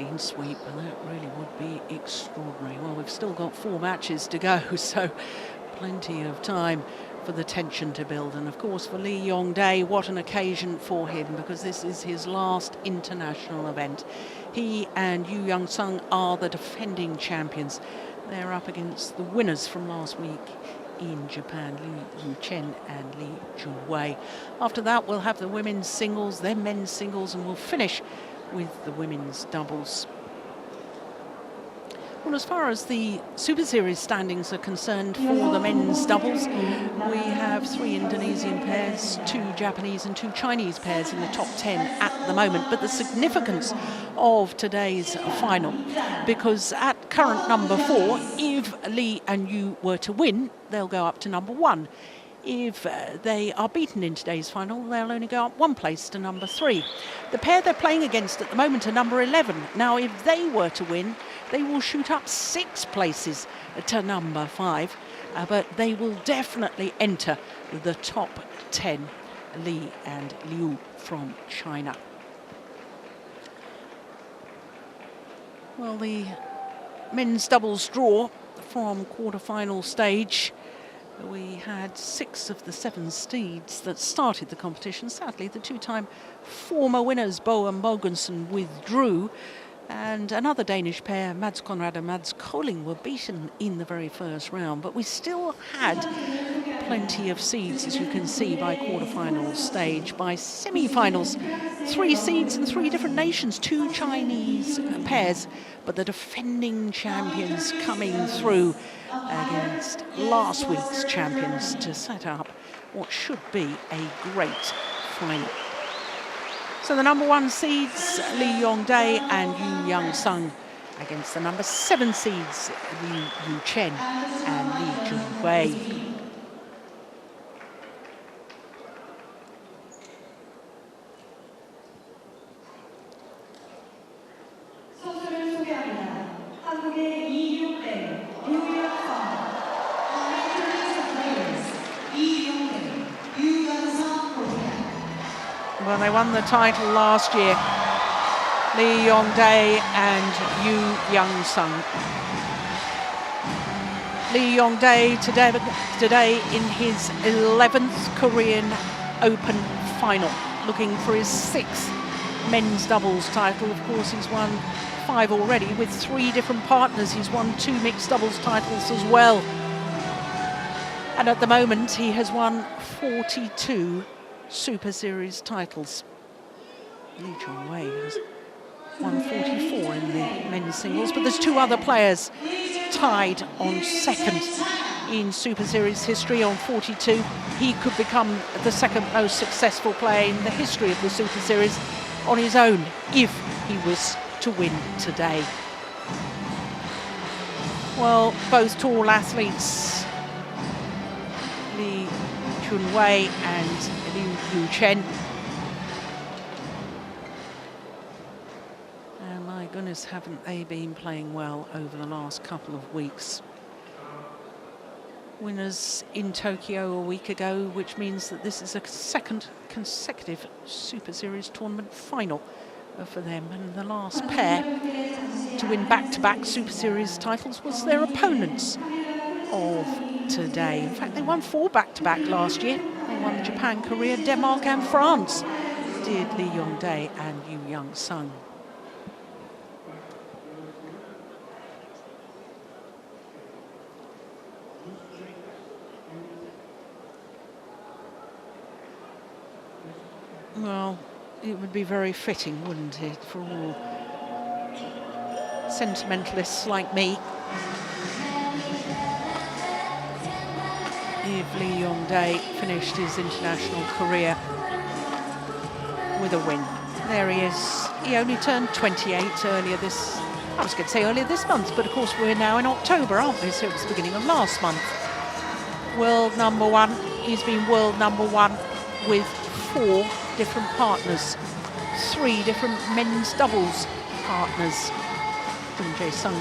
clean sweep, and that really would be extraordinary. Well, we've still got 4 matches to go, so plenty of time for the tension to build. And of course for Lee Yong-dae, what an occasion for him, because this is his last international event. He and Yeong are the defending champions. They're up against the winners from last week in Japan, Yuchen and Junhui. After that, we'll have the women's singles, then men's singles, and we'll finish with the women's doubles. Well, as far as the Super Series standings are concerned for the men's doubles, we have 3 Indonesian pairs, 2 Japanese and 2 Chinese pairs in the top 10 at the moment. But the significance of today's final, because at current number 4, if Lee and Yu were to win, they'll go up to number 1. If they are beaten in today's final, they'll only go up 1 place to number 3. The pair they're playing against at the moment are number 11. Now, if they were to win, they will shoot up 6 places to number 5, but they will definitely enter the top 10, Lee and Liu from China. Well, the men's doubles draw from quarter-final stage. We had 6 of the 7 steeds that started the competition. Sadly, the 2-time former winners, Bo and Mogensen, withdrew. And another Danish pair, Mads Conrad and Mads Koling, were beaten in the very first round. But we still had plenty of seeds, as you can see, by quarter-final stage. By semi-finals, 3 seeds in 3 different nations, 2 Chinese pairs. But the defending champions coming through against last week's champions to set up what should be a great final. So the number 1 seeds, Lee Yong-dae and Yeong against the number 7 seeds, Yuchen and Junhui. Well, they won the title last year, Lee Yong-dae and Yeong. Lee Yong-dae today in his 11th Korean Open final, looking for his 6th men's doubles title. Of course, he's won 5 already with 3 different partners. He's won 2 mixed doubles titles as well. And at the moment, he has won 42 Super Series titles. Lee Junhui has won 44 in the men's singles, but there's 2 other players tied on 2nd in Super Series history on 42. He could become the 2nd most successful player in the history of the Super Series on his own if he was to win today. Well, both tall athletes, Lee Junhui and Yuchen. And my goodness, haven't they been playing well over the last couple of weeks. Winners in Tokyo a week ago, which means that this is a 2nd consecutive Super Series tournament final for them. And the last pair to win back-to-back Super Series titles was their opponents of today. In fact, they won 4 back-to-back last year. They won Japan, Korea, Denmark and France, did Lee Yong-dae and Yeong. Well, it would be very fitting, wouldn't it, for all sentimentalists like me, if Lee Yong-dae finished his international career with a win. There he is. He only turned 28 earlier this, I was going to say earlier this month, but of course we're now in October, aren't we? So it was the beginning of last month. World number 1. He's been world number 1 with 4 different partners, 3 different men's doubles partners. Seong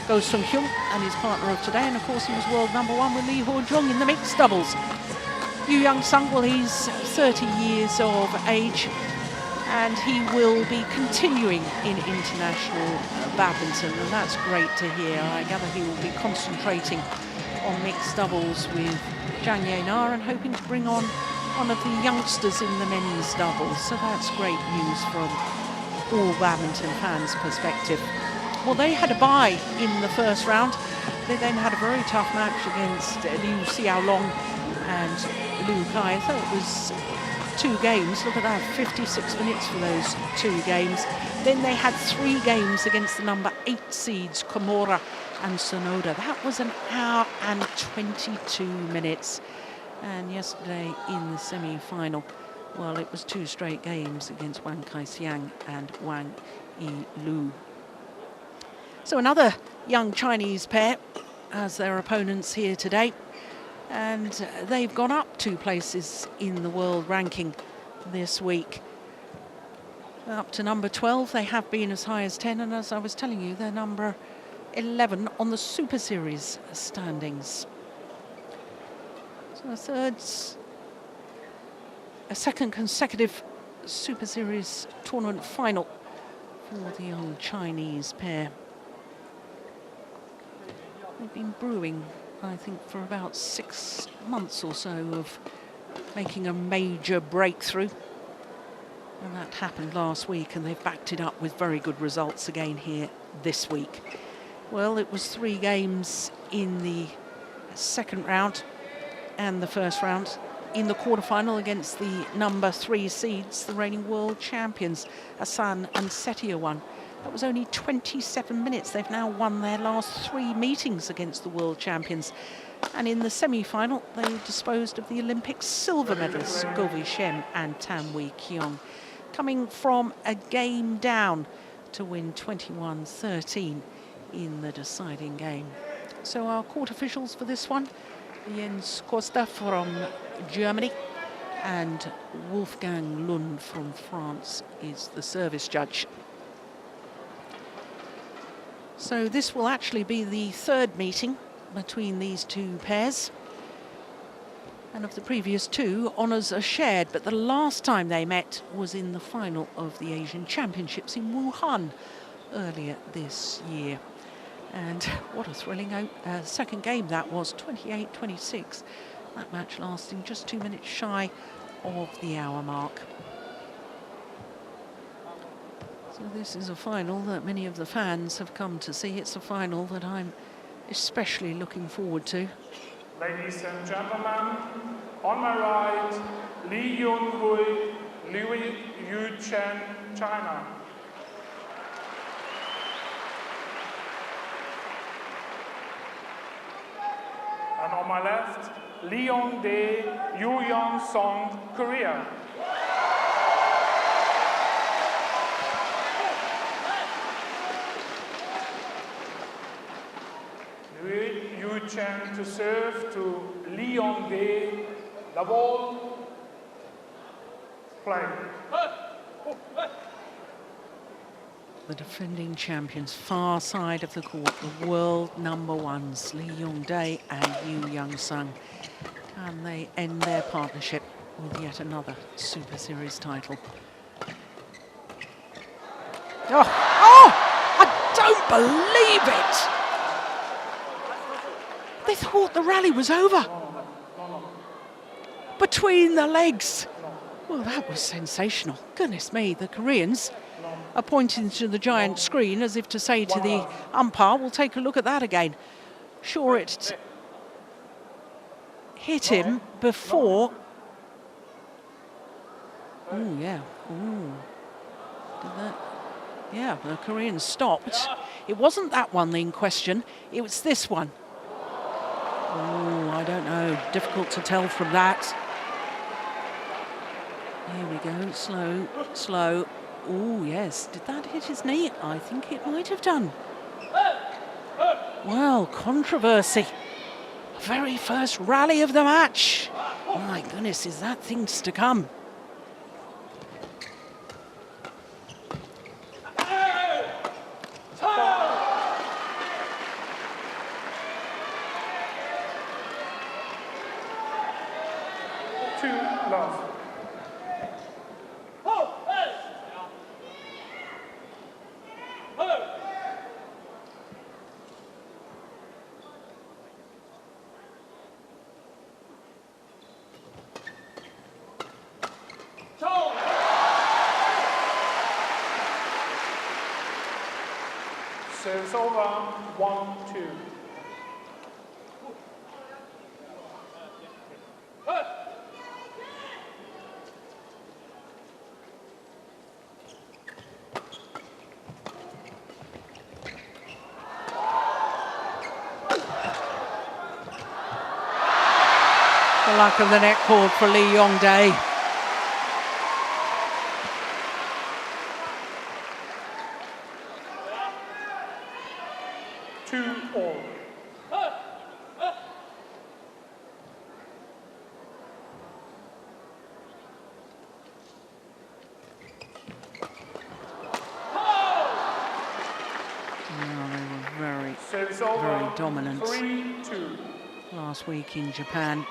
Go Sung-hyun and his partner of today, and of course he was world number 1 with Lee Ho-jung in the mixed doubles. Yeong, well, he's 30 years of age. and he will be continuing in international badminton, and that's great to hear. I gather he will be concentrating on mixed doubles with Junhui and hoping to bring on one of the youngsters in the men's doubles, so that's great news from all badminton fans' perspective. Well, they had a bye in the first round. They then had a very tough match against Liu Xiaolong and Liu Kai. So it was 2 games. Look at that, 56 minutes for those 2 games. Then they had 3 games against the number 8 seeds, Komura and Sonoda. That was 1 hour and 22 minutes. And yesterday in the semi-final, well, it was 2 straight games against Wang Kaixiang and Wang Yilu. So another young Chinese pair as their opponents here today. And they've gone up 2 places in the world ranking this week. Up to number 12, they have been as high as 10, and as I was telling you, they're number 11 on the Super Series standings. So a second consecutive Super Series tournament final for the young Chinese pair. They've been brewing, I think, for about 6 months or so of making a major breakthrough. And that happened last week, and they've backed it up with very good results again here this week. Well, it was 3 games in the second round and the first round. In the quarterfinal against the number 3 seeds, the reigning world champions, Asan and Setiawan. That was only 27 minutes. They've now won their last 3 meetings against the world champions. And in the semi-final, they disposed of the Olympic silver medalists, Govi Shem and Tanwi Yeong, coming from a game down to win 21-13 in the deciding game. So our court officials for this one, Jens Costa from Germany and Wolfgang Lund from France is the service judge. So this will actually be the 3rd meeting between these 2 pairs. And of the previous 2, honours are shared, but the last time they met was in the final of the Asian Championships in Wuhan earlier this year. And what a thrilling second game that was, 28-26. That match lasting just 2 minutes shy of the hour mark. So this is a final that many of the fans have come to see. It's a final that I'm especially looking forward to. Ladies and gentlemen, on my right, Junhui, Yuchen, China. And on my left, Yeong, Seong, Korea. Yuchen to serve to Yeong, the ball, play. The defending champions, far side of the court, the world number 1s, Lee Yong-dae and Yu Young-sung. And they end their partnership with yet another Super Series title. Oh, I don't believe it! They thought the rally was over. Between the legs. Well, that was sensational. Goodness me, the Koreans are pointing to the giant screen as if to say to the umpire, we'll take a look at that again. Sure, it hit him before. Oh, yeah. Ooh. Did that? Yeah, the Koreans stopped. It wasn't that one in question. It was this one. Oh, I don't know. Difficult to tell from that. Here we go. Slow, slow. Oh, yes. Did that hit his knee? I think it might have done. Well, controversy. Very first rally of the match. My goodness, is that things to come? Service over, 1-2. The luck of the net cord for Yeong Day. Very dominant 3-2. last week in Japan.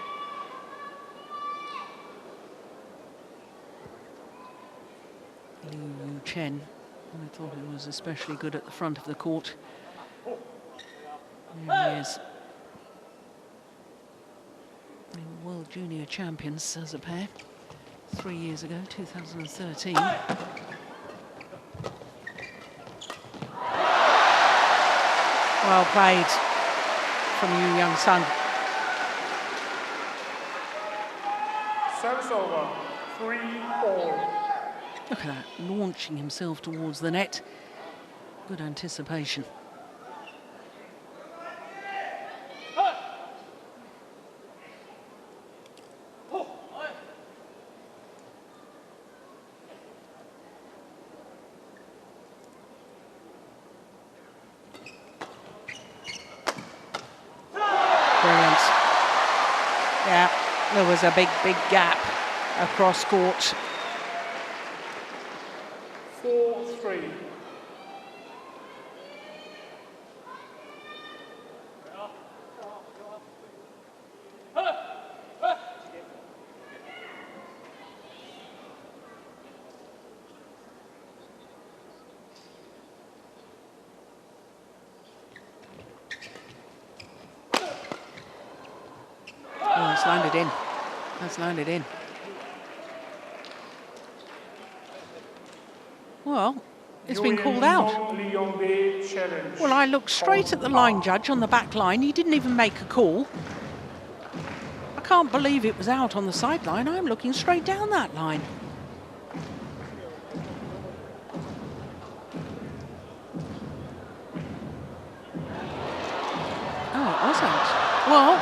Yuchen, I thought he was especially good at the front of the court. There he is. They were World Junior Champions as a pair 3 years ago, 2013. Well played from Young's son. Service over, 3-all. Look at that, launching himself towards the net. Good anticipation. Brilliant. Yeah, there was a big gap across court. 4-3. Oh, it's landed in. That's landed in. Well, it's been called out. Well, I looked straight at the line judge on the back line. He didn't even make a call. I can't believe it was out on the sideline. I'm looking straight down that line. Oh, it wasn't. Well,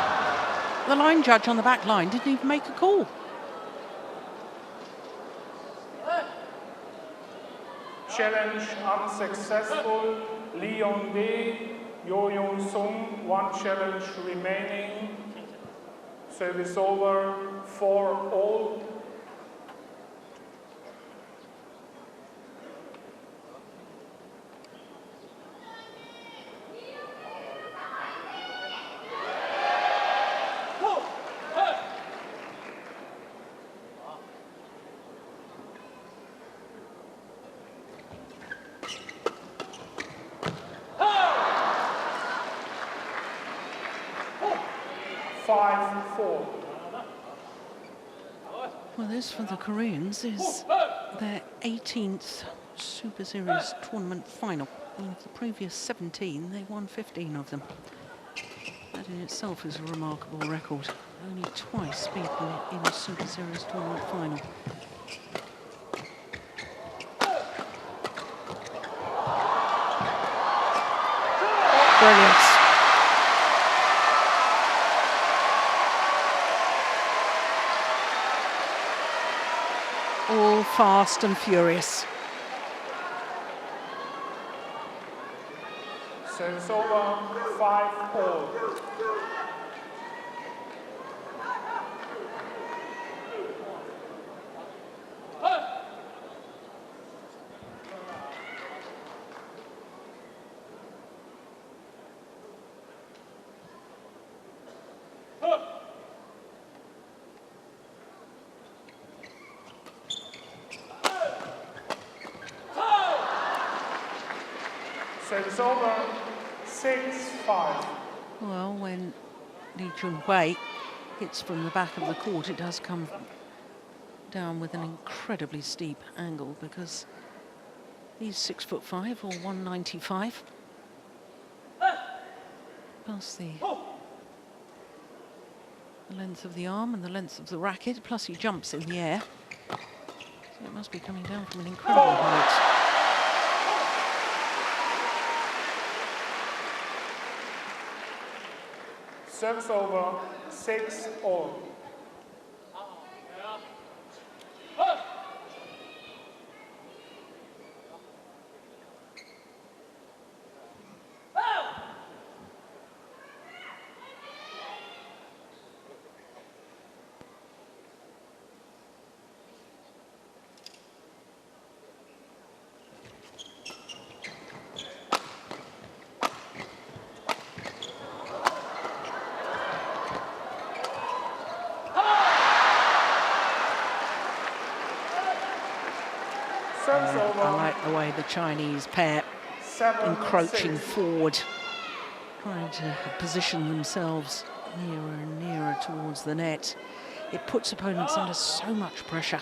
the line judge on the back line didn't even make a call. Challenge unsuccessful. Yeong, Yeong, one challenge remaining. Service over, 4-all. Well, this for the Koreans is their 18th Super Series tournament final. Of the previous 17, they won 15 of them. That in itself is a remarkable record. Only twice beaten in a Super Series tournament final. Brilliant. All fast and furious. Service over, 5-all. Service over, 6-5. Well, when Junhui hits from the back of the court, it does come down with an incredibly steep angle because he's 6'5" or 195. past the length of the arm and the length of the racket, plus he jumps in the air. So it must be coming down from an incredible height. Service over, 6-all. I like the way the Chinese pair encroaching forward, trying to position themselves nearer and nearer towards the net. It puts opponents under so much pressure.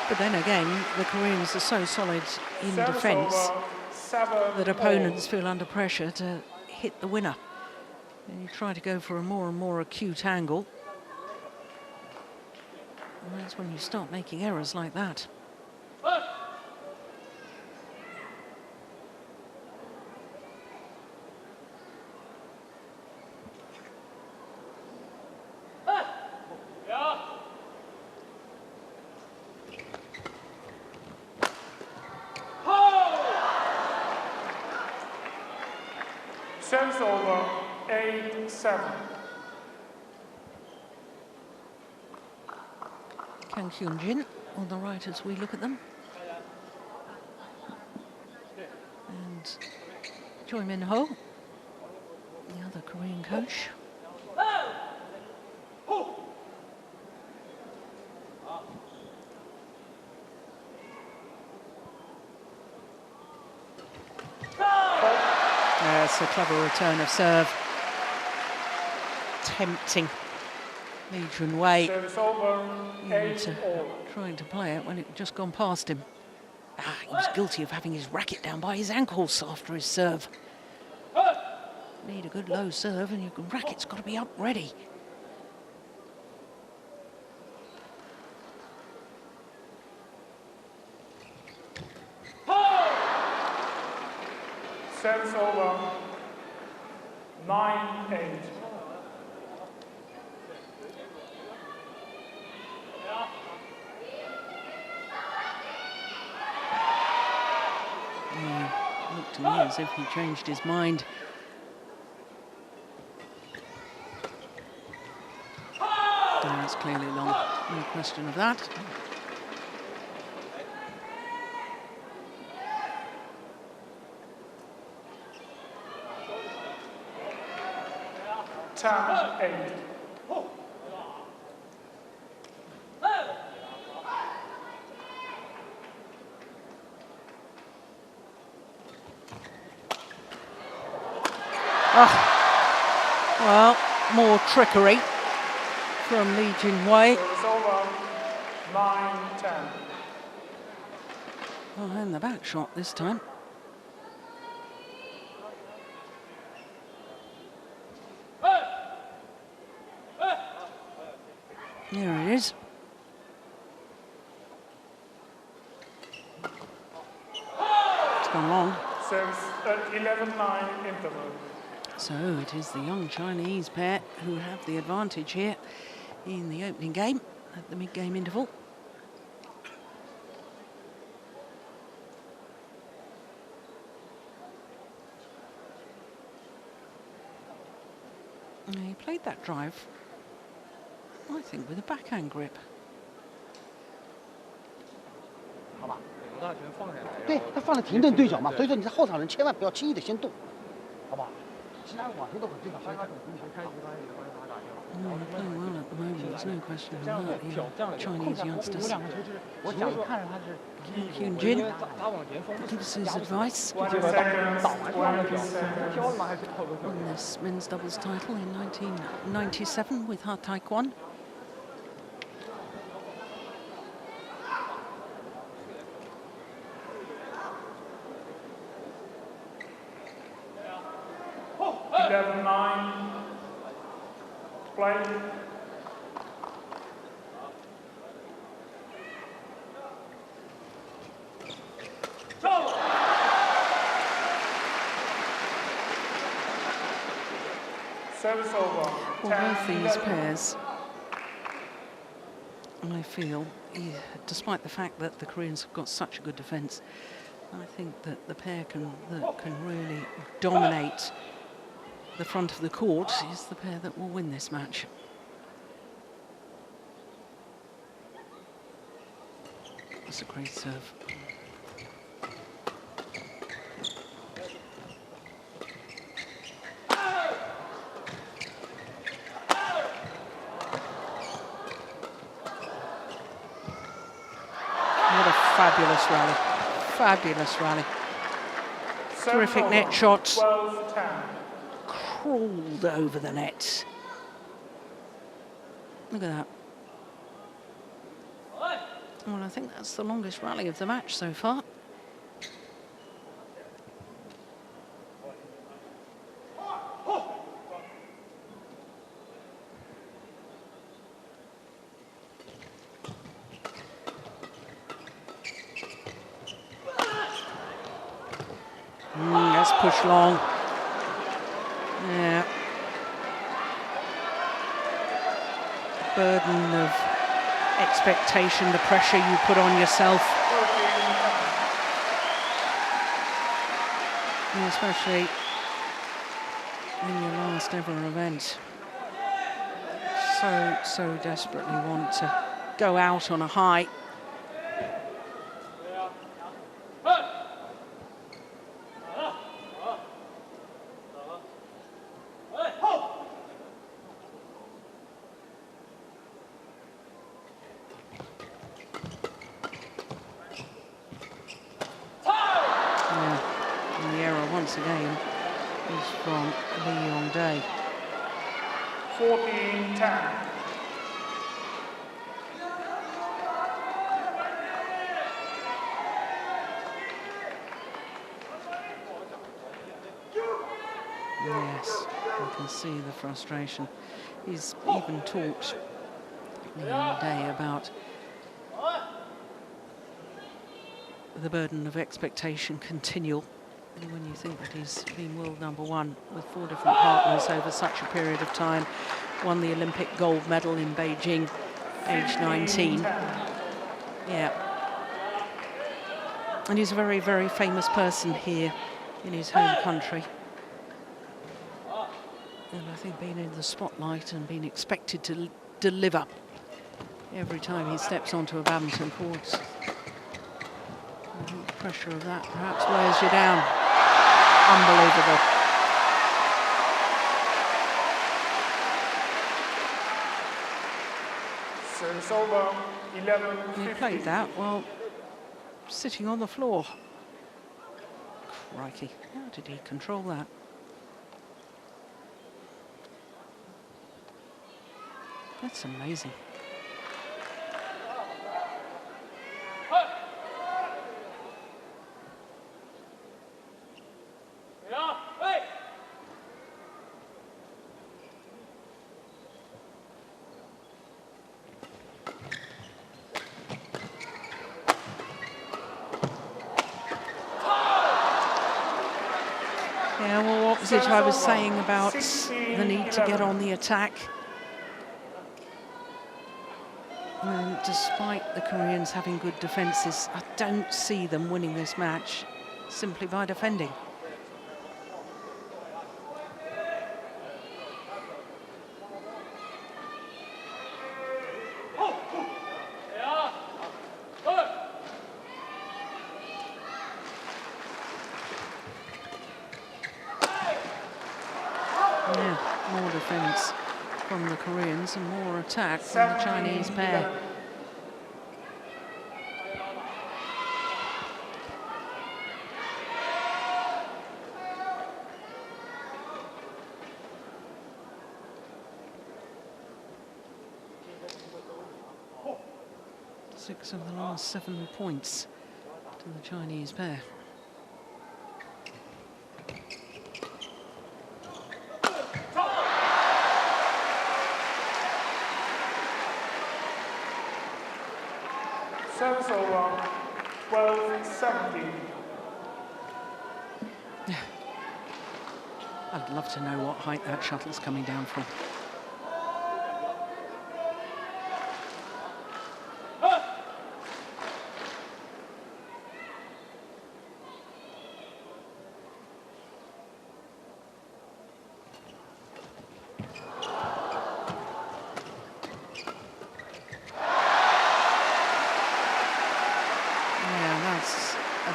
But then again, the Koreans are so solid in defence that opponents feel under pressure to hit the winner. And you try to go for a more and more acute angle. And that's when you start making errors like that. Service over, 8-7. Kang Hyun-jin on the right as we look at them. And Choi Min-ho, the other Korean coach. That's a clever return of serve. Tempting Lee Junhui into trying to play it when it had just gone past him. He was guilty of having his racket down by his ankles after his serve. Need a good low serve and your racket's got to be up ready. Service over, 9-8. Looked to me as if he changed his mind. That's clearly long, no question of that. Well, more trickery from Lee Junhui. It's over, 9-10. Well, and the back shot this time. There it is. It's gone long. Service 11-9 interval. So it is the young Chinese pair who have the advantage here in the opening game at the mid-game interval. And he played that drive, I think, with a backhand grip. 对，他放了停顿对角嘛，所以说你在后场人千万不要轻易的先动，好不好？其他往前都很正常。Well, they're playing well at the moment, there's no question of that. Chinese youngsters. 有2个球就是我想看着他是 Yuchen gives his advice 20 seconds, 20 seconds. on this men's doubles title in 1997 with Ha Taekwon. Eleven, 9. Play. Service over. Well, 10, both these 11. pairs, I feel, despite the fact that the Koreans have got such a good defence, I think that the pair that can really dominate the front of the court is the pair that will win this match. That's a great serve. What a fabulous rally. Fabulous rally. Terrific net shots. 12, 10. Crawled over the net. Look at that. Well, I think that's the longest rally of the match so far. That's push long. Yeah. Burden of expectation, the pressure you put on yourself. And especially in your last ever event. So desperately want to go out on a high. Once again is from Yeong. 14, 10. Yes, you can see the frustration. He's even talked the other day about the burden of expectation continual. When you think that he's been world #1 with 4 different partners over such a period of time, won the Olympic gold medal in Beijing, age 19. Yeah. And he's a very, very famous person here in his home country. And I think being in the spotlight and being expected to deliver every time he steps onto a badminton court, I think the pressure of that perhaps wears you down. Unbelievable. Service over. 11, He 50. played that while sitting on the floor. Crikey, how did he control that? That's amazing. Yeah, well, opposite I was saying about the need to get on the attack. And despite the Koreans having good defences, I don't see them winning this match simply by defending. Yeah, more defence. from the Koreans and more attack from the Chinese pair. Six of the last 7 points to the Chinese pair. Service over, 12-17. I'd love to know what height that shuttle's coming down from.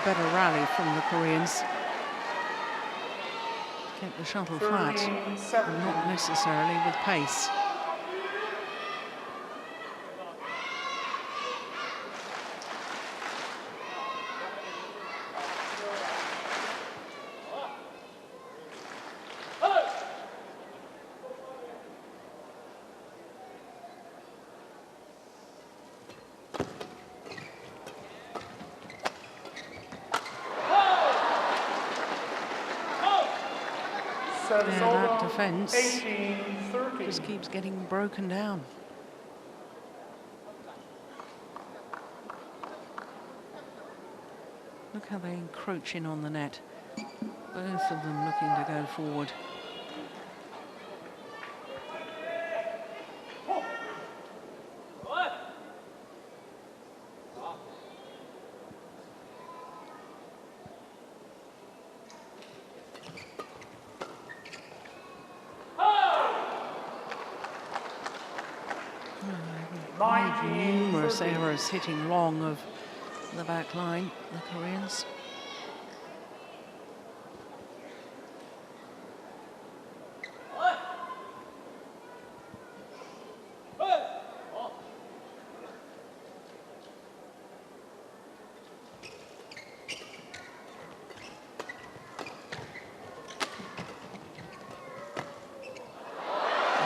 Better rally from the Koreans. Kept the shuttle flat, and not necessarily with pace. Yeah, that defence just keeps getting broken down. Look how they encroach in on the net. Both of them looking to go forward. Numerous errors hitting long of the back line, the Koreans.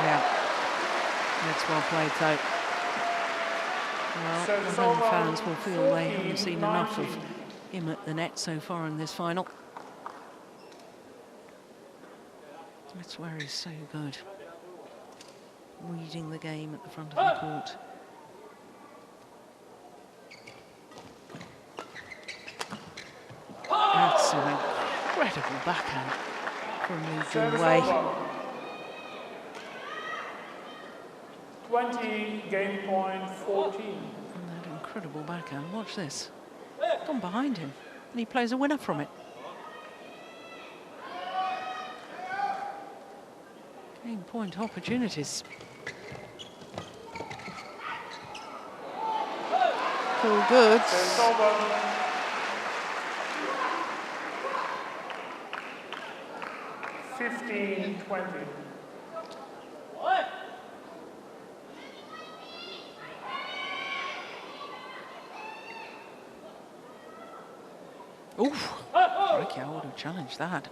Yeah, that's well played though. Well, the home fans will feel they haven't seen enough of him at the net so far in this final. That's where he's so good. Reading the game at the front of the court. That's an incredible backhand from Junhui. 20, game point 14. And that incredible backhand, watch this. Gone behind him, and he plays a winner from it. Game point opportunities. All good. 15-20. Oof, crikey, I would have challenged that.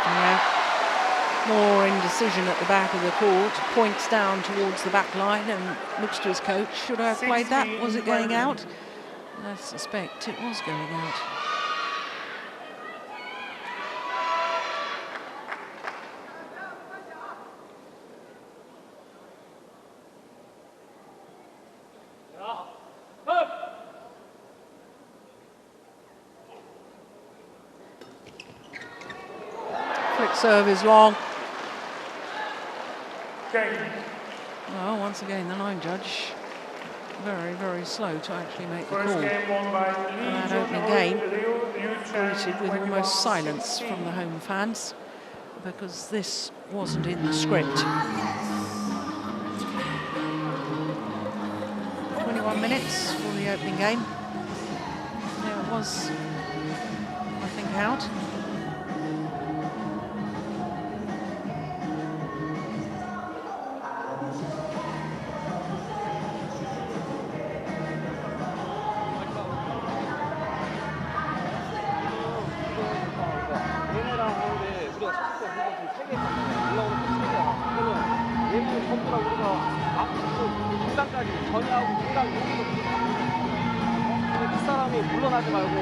Yeah, more indecision at the back of the court, points down towards the back line and looks to his coach. Should I have played that? Was it going out? I suspect it was going out. Serve is long. Well, once again, the line judge very, very slow to actually make the call. And that opening game greeted with almost silence from the home fans because this wasn't in the script. 21 minutes for the opening game. There it was, I think, out. 사람이 물러나지 말고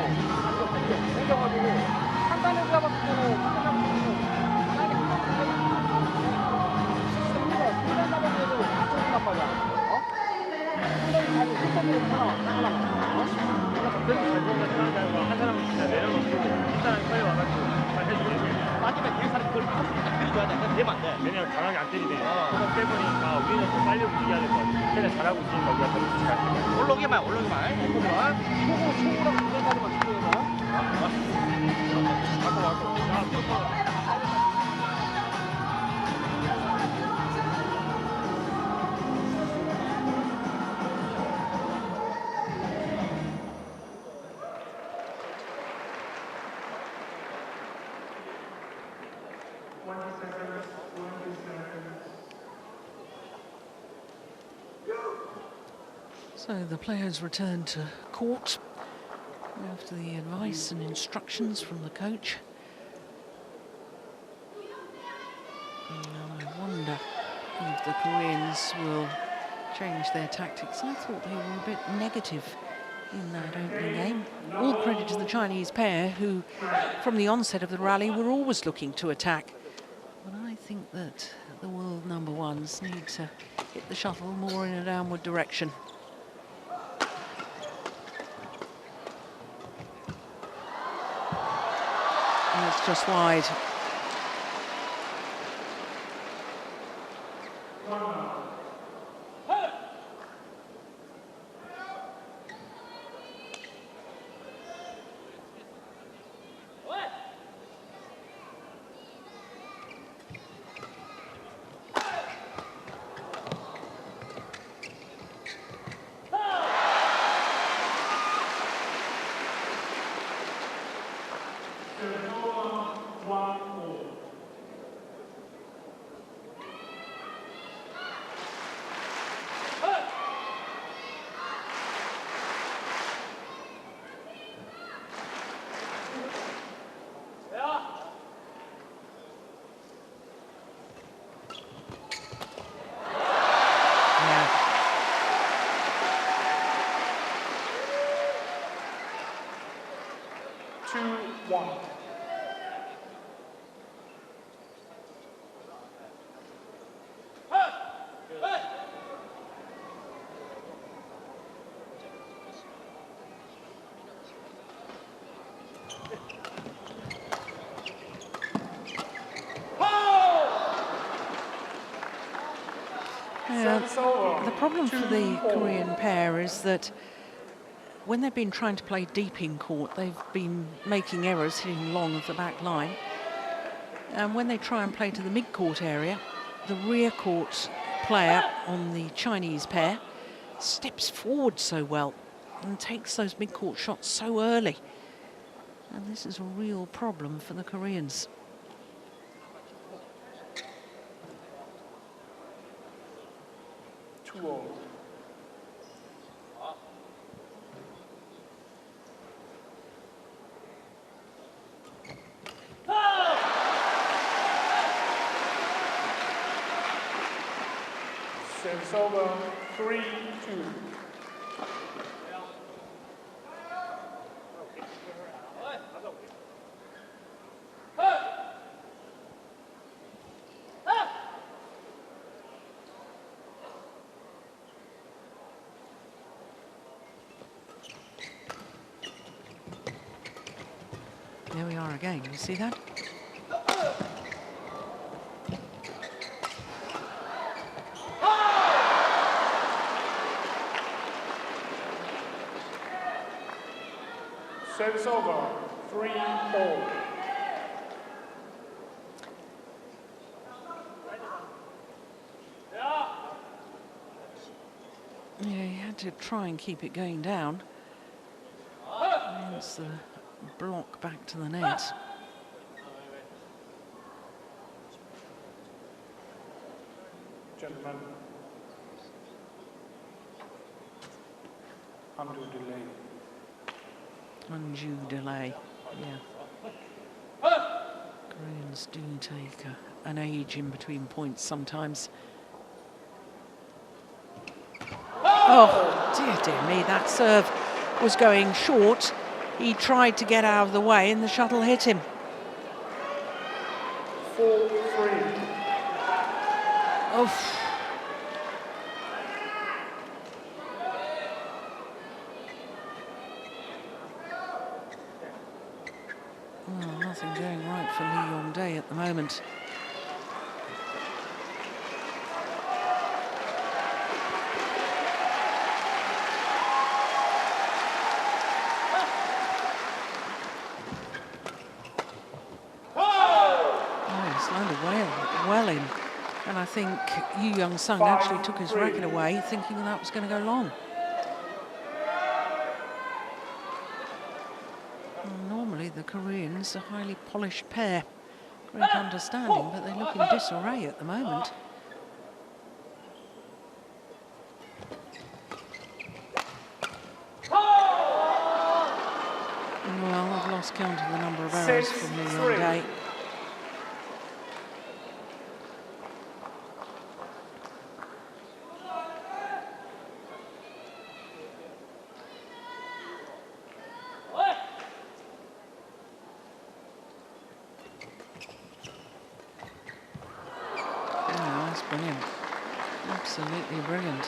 생겨가지고 한 단에 잡았을 때는 만약에 시스템으로 잡았는데도 엄청난 말이야. 상당히 시스템으로 하나만. 그래서 잘 보면 한 사람은 진짜 내려놓고 한 사람이 빨리 와가지고 잘 해주고 마지막에 기회사를 그걸 딱 때려줘야 돼. 그냥 되면 안 돼. 왜냐면 강하게 안 때리대. 그거 빼보니까 우리는 더 빨리 움직여야 될 것 같아. 걔네 잘하고 있으니까 우리가 더 같이 갈 거야. 올라오기만. 초고랑 그런다리만 치고해봐. 맞고. So the players return to court after the advice and instructions from the coach. And I wonder if the Koreans will change their tactics. I thought they were a bit negative in that opening game. All credit to the Chinese pair who, from the onset of the rally, were always looking to attack. But I think that the world number ones need to hit the shuttle more in a downward direction. And it's just wide. The problem for the Korean pair is that when they've been trying to play deep in court, they've been making errors hitting long of the back line. And when they try and play to the mid-court area, the rear court player on the Chinese pair steps forward so well and takes those mid-court shots so early. And this is a real problem for the Koreans. Service over, 3-2. There we are again, you see that? Service over, 3-4. Yeah, he had to try and keep it going down. Hence the block back to the net. Gentlemen, undue delay. Undue delay, yeah. Koreans do take an age in between points sometimes. Oh, dear me, that serve was going short. He tried to get out of the way and the shuttle hit him. 4-3. Oh. Well, nothing going right for Yeong at the moment. Well in, and I think Yeong actually took his racket away thinking that was going to go long. Well, normally the Koreans, a highly polished pair, great understanding, but they look in disarray at the moment. Well, I've lost count of the number of errors from Yeong. Brilliant. Absolutely brilliant.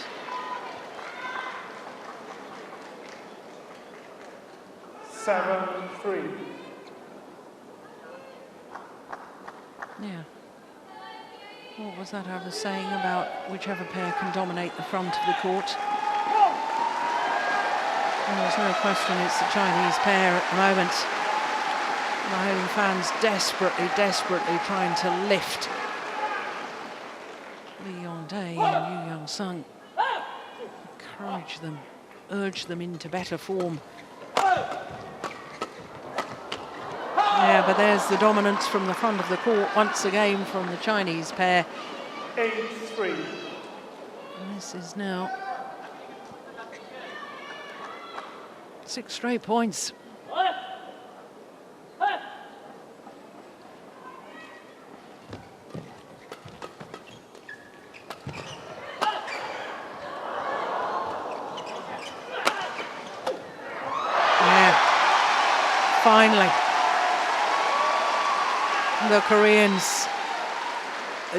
Seven-3. Yeah. What was that I was saying about whichever pair can dominate the front of the court? Well, there's no question it's the Chinese pair at the moment. The home fans desperately trying to lift Yeong and Yeong. Encourage them, urge them into better form. Yeah, but there's the dominance from the front of the court once again from the Chinese pair. 8-3. And this is now 6 straight points. Finally, the Koreans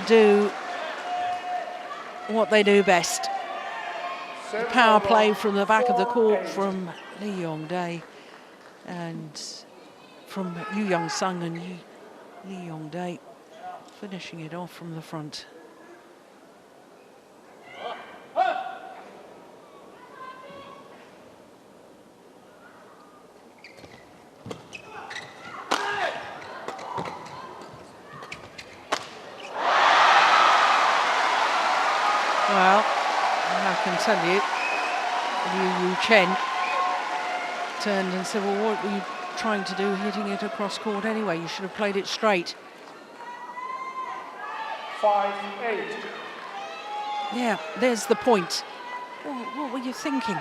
do what they do best. The power play from the back of the court from Yeong and from Yeong and Yeong finishing it off from the front. Well, I can tell you, Yuchen turned and said, well, what were you trying to do hitting it across court anyway? You should have played it straight. 5-8. Yeah, there's the point. What were you thinking?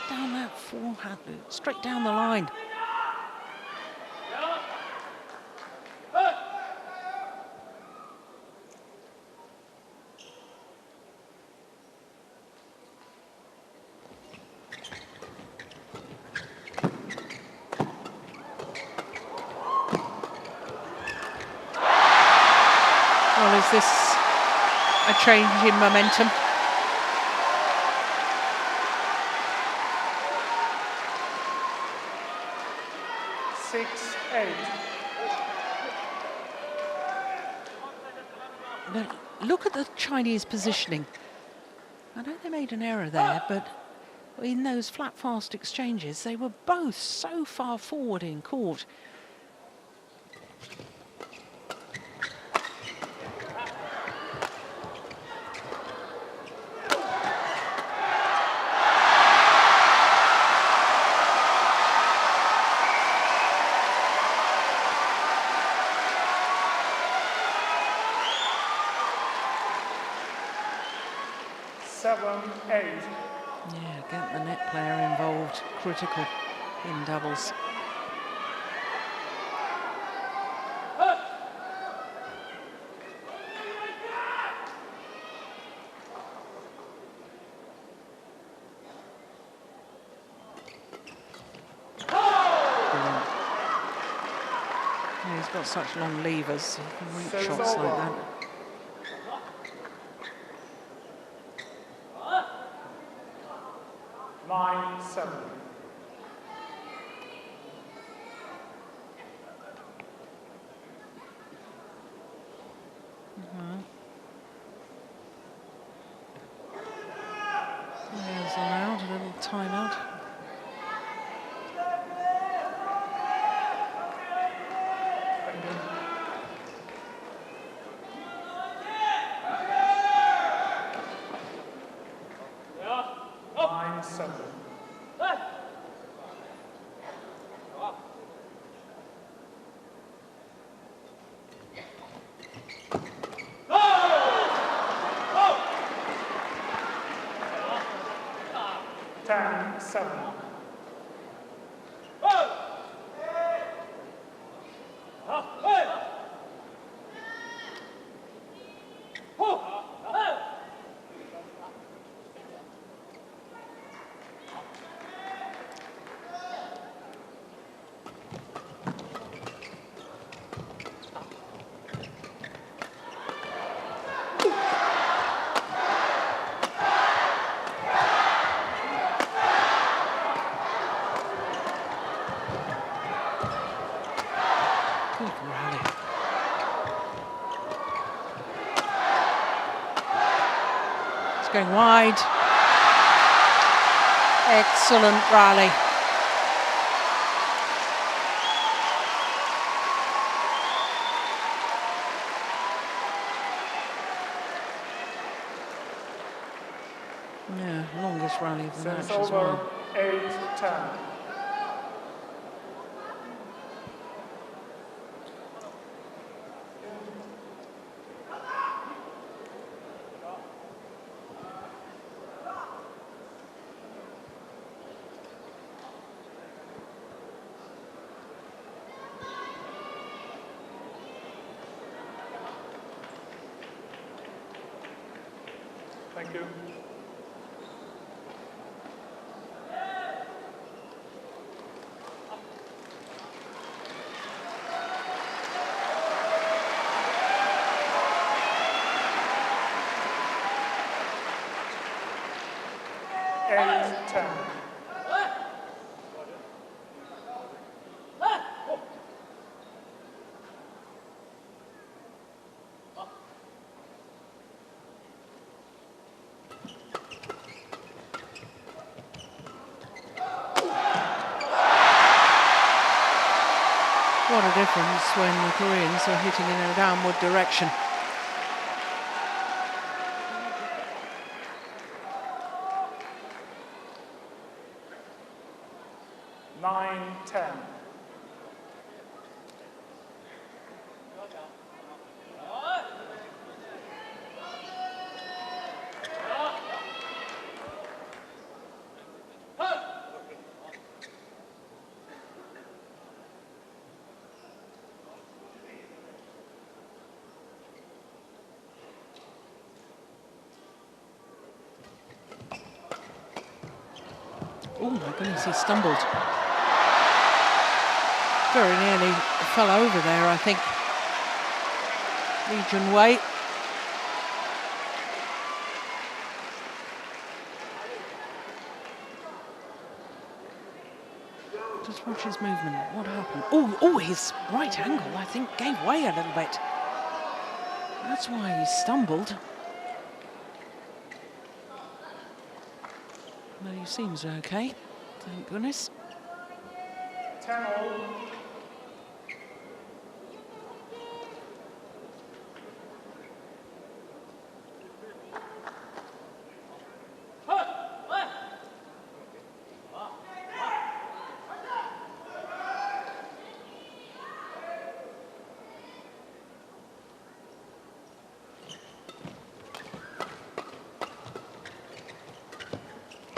Down that forehand, straight down the line. Well, is this a change in momentum? But look at the Chinese positioning. I know they made an error there, but in those flat, fast exchanges, they were both so far forward in court. 7-8. Yeah, get the net player involved, critical in doubles. Brilliant. Yeah, he's got such long levers, he can reach Service shots like over. that. 9-7. There's allowed a little timeout. Thank you. Nine, 7. Ten, 7. Good rally. It's going wide. Excellent rally. Yeah, longest rally of the match Service as over. well. 8-10. Thank you. Eight, 10. What a difference when the Koreans are hitting in a downward direction. Nine, 10. Oh my goodness, he stumbled. Very nearly fell over there, I think. Junhui. Just watch his movement. What happened? Oh, his right angle, I think, gave way a little bit. That's why he stumbled. But he seems okay, thank goodness. 10-all.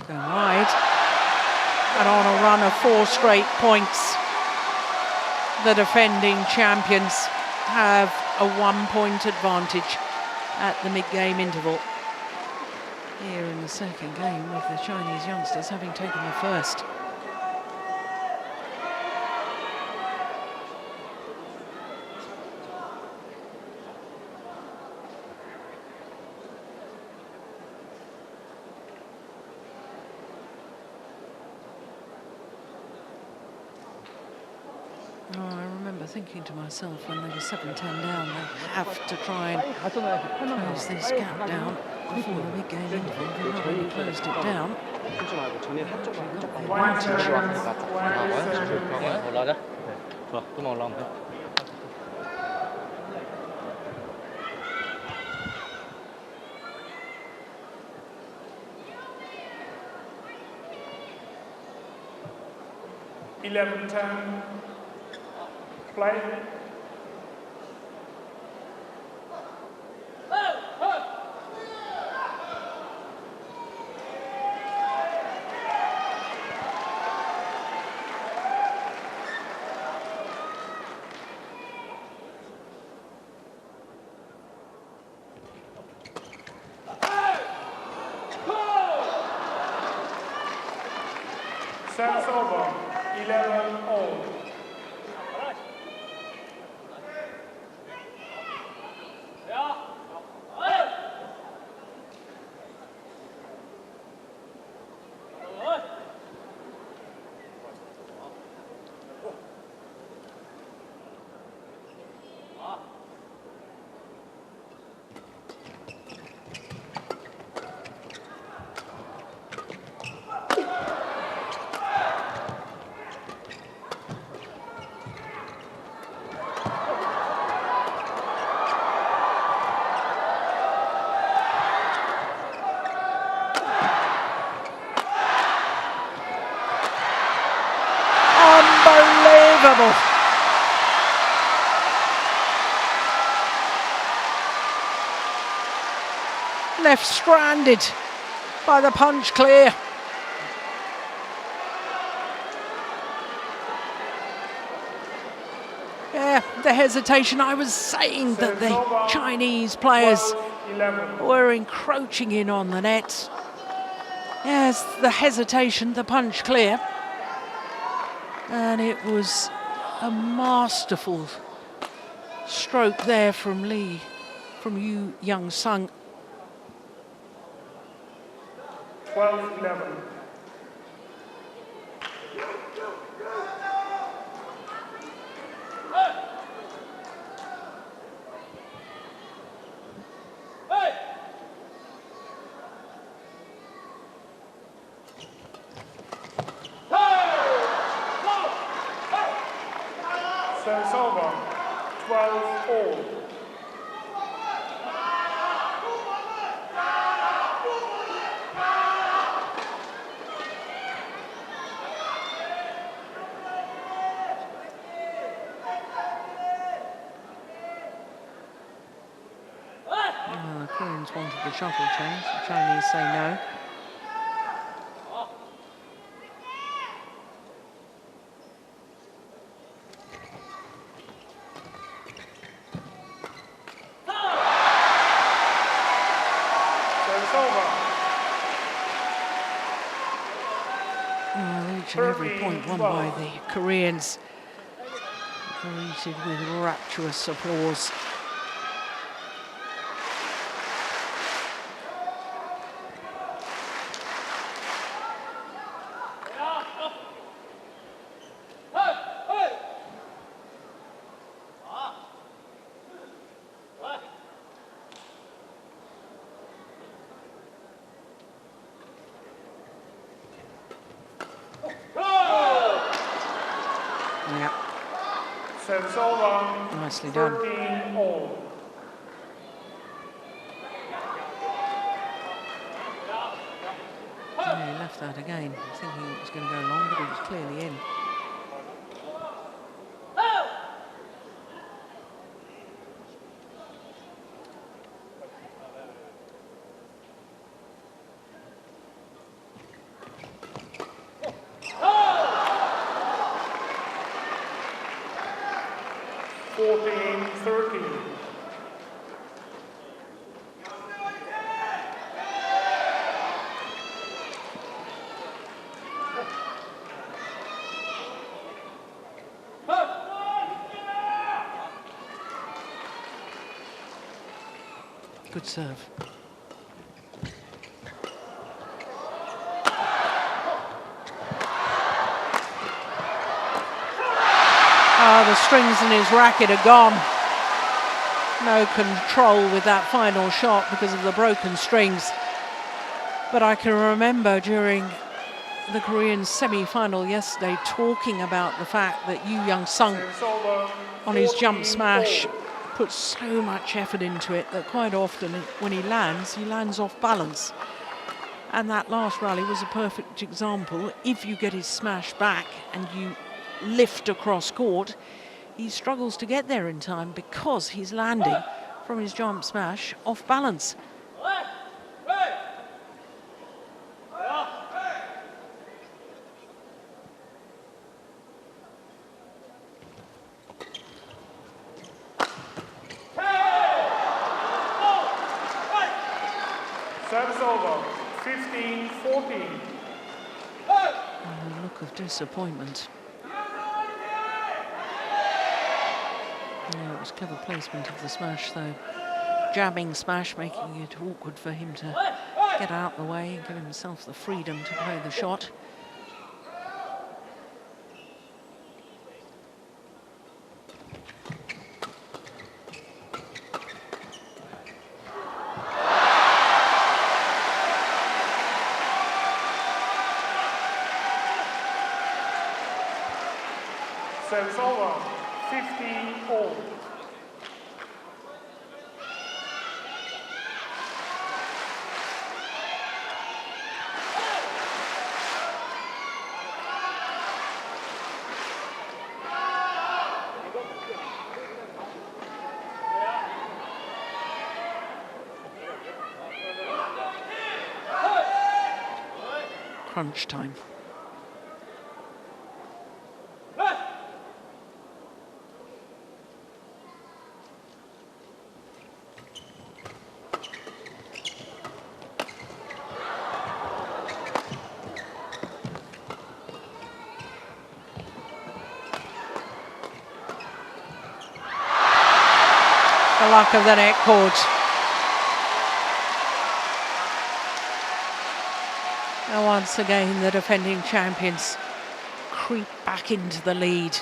Going wide. And on a run of 4 straight points, the defending champions have a 1-point advantage at the mid-game interval. Here in the second game, with the Chinese youngsters having taken the first. Oh, I remember thinking to myself when they were 7-10 down, they have to try and close this gap down before the big game interval. They've not really closed it down. 올라가자. 좋아, 또만 올라가면 돼. Play. Service over, 11-all. Unbelievable. Left stranded by the punch clear. Yeah, the hesitation. I was saying that the Chinese players were encroaching in on the net. Yes, the hesitation, the punch clear. And it was a masterful stroke there from Yeong Seong. 12-11. Service over, 12-all. The Koreans wanted the shuffle change. The Chinese say no. Each and every point won by the Koreans, greeted with rapturous applause. Service over. Nicely done. 13-all. Yeah, he left that again, thinking it was going to go long, but it was clearly in. 17-13. Good serve. The strings in his racket are gone. No control with that final shot because of the broken strings. But I can remember during the Korean semi-final yesterday talking about the fact that Yeong on his jump smash puts so much effort into it that quite often when he lands off balance. And that last rally was a perfect example. If you get his smash back and you lift across court, he struggles to get there in time because he's landing from his jump smash off balance. Service over, 15-14. And a look of disappointment. Yeah, it was clever placement of the smash, though. Jabbing smash, making it awkward for him to get out the way and give himself the freedom to play the shot. Service over, 15-all. Crunch time. The luck of the net cord. And once again, the defending champions creep back into the lead.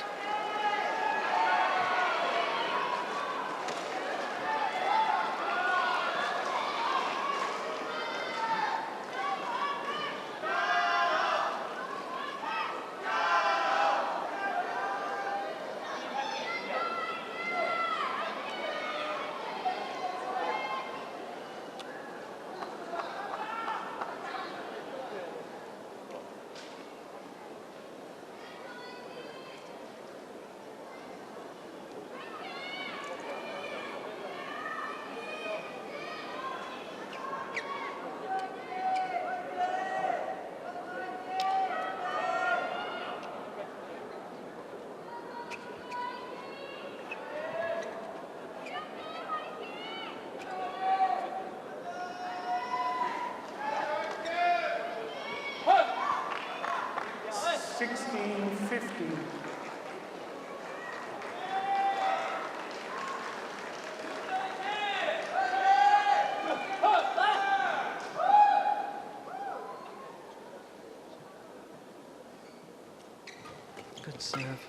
Good serve.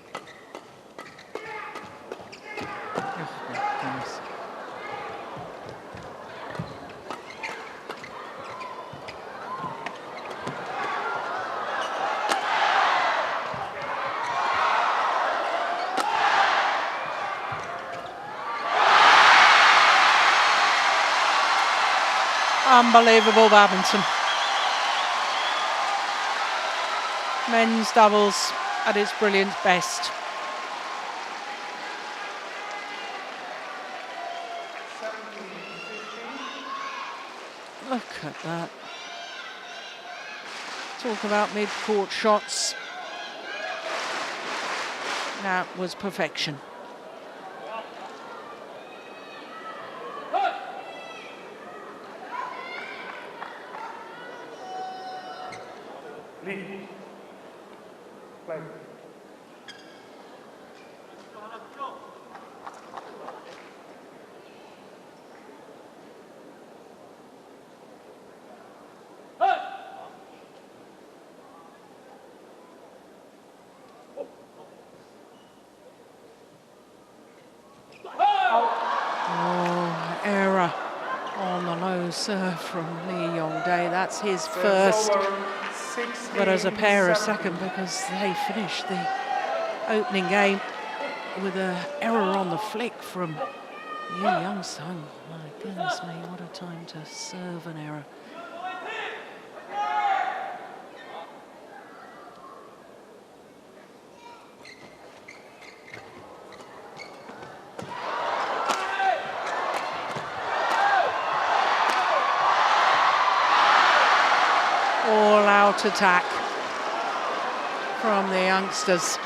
Oh, my goodness. Unbelievable badminton. Men's doubles at its brilliant best. Look at that. Talk about mid-court shots. That was perfection. Lee. Play. Oh, error on the low serve from Yeong. That's his first, but as a pair of second, because they finished the opening game with an error on the flick from Yeong. My goodness me, what a time to serve an error. All-out attack from the youngsters.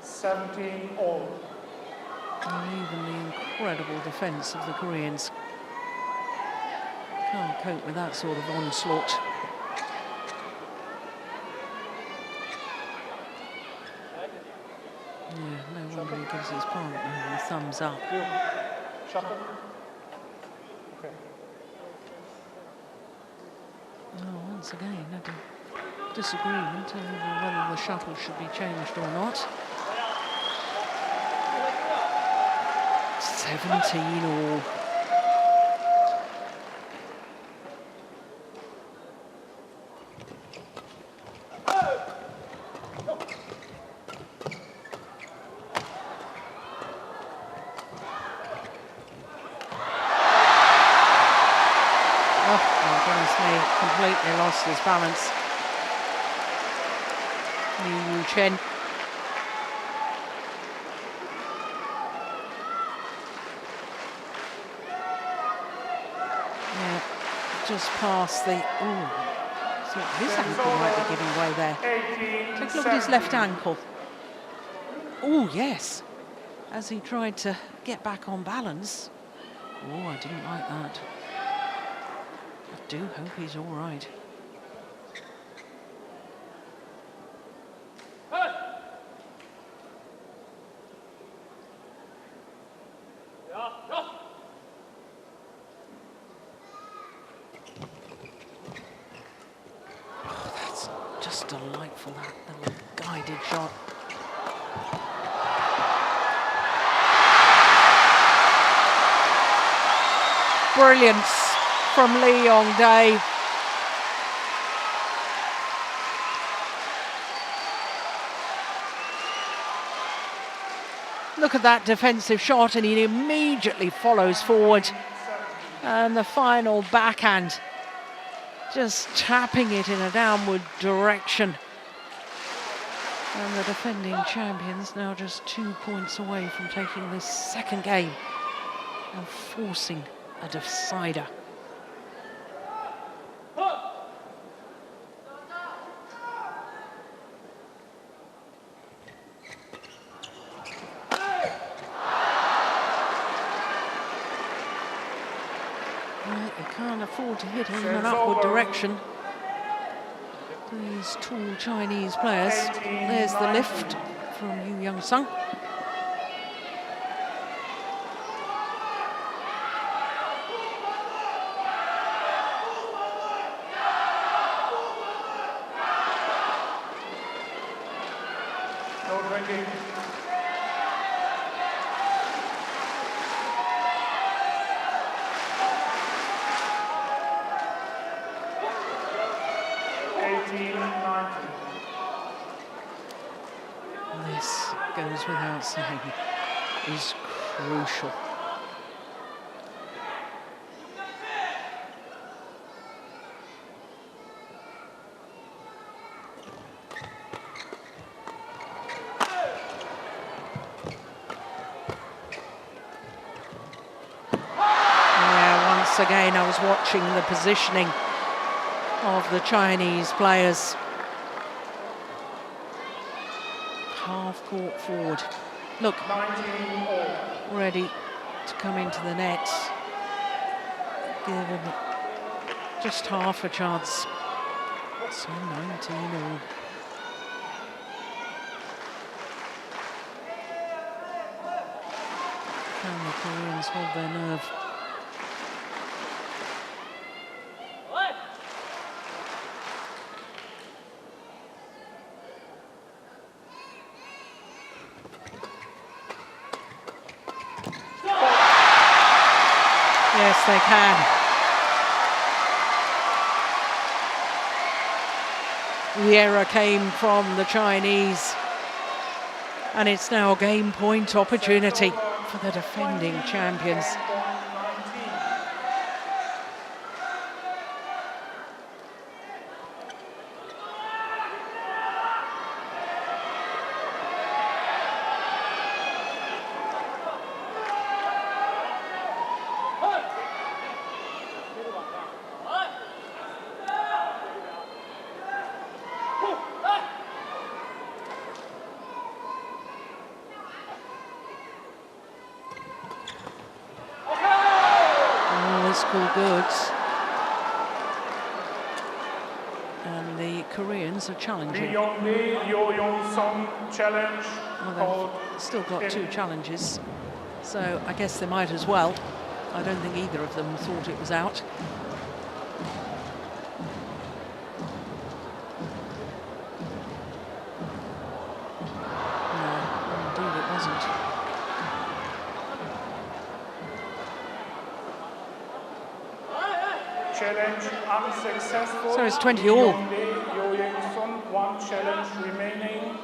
17 all. And even the incredible defence of the Koreans can't cope with that sort of onslaught. Yeah, no wonder he gives his partner the thumbs up. Shuffle. Okay. Oh, once again, a disagreement over whether the shuttle should be changed or not. 17 all. Completely lost his balance. Yuchen. Yeah, just past the. Oh, so his ankle might be giving way there. Take a look at his left ankle. Oh yes, as he tried to get back on balance. Oh, I didn't like that. I do hope he's all right. Oh, that's just delightful, that little guided shot. Brilliance from Yeong. Look at that defensive shot, and he immediately follows forward. And the final backhand, just tapping it in a downward direction. And the defending champions now just 2 points away from taking this second game and forcing a decider. You can't afford to hit in an upward direction. These tall Chinese players. There's the lift from Yeong. No drinking. This goes without saying, is crucial. Yeah, once again I was watching the positioning of the Chinese players. Half court forward. Look, ready to come into the net. Given Just half a chance. So 19 all. Can the Koreans hold their nerve? Yes, they can. The error came from the Chinese, and it's now a game point opportunity for the defending champions. Goods, and the Koreans are challenging. Yong Seong challenge. Well, they've still got 2 challenges, so I guess they might as well. I don't think either of them thought it was out. No, indeed it wasn't. Challenge unsuccessful. So it's 20 all. 1 challenge remaining.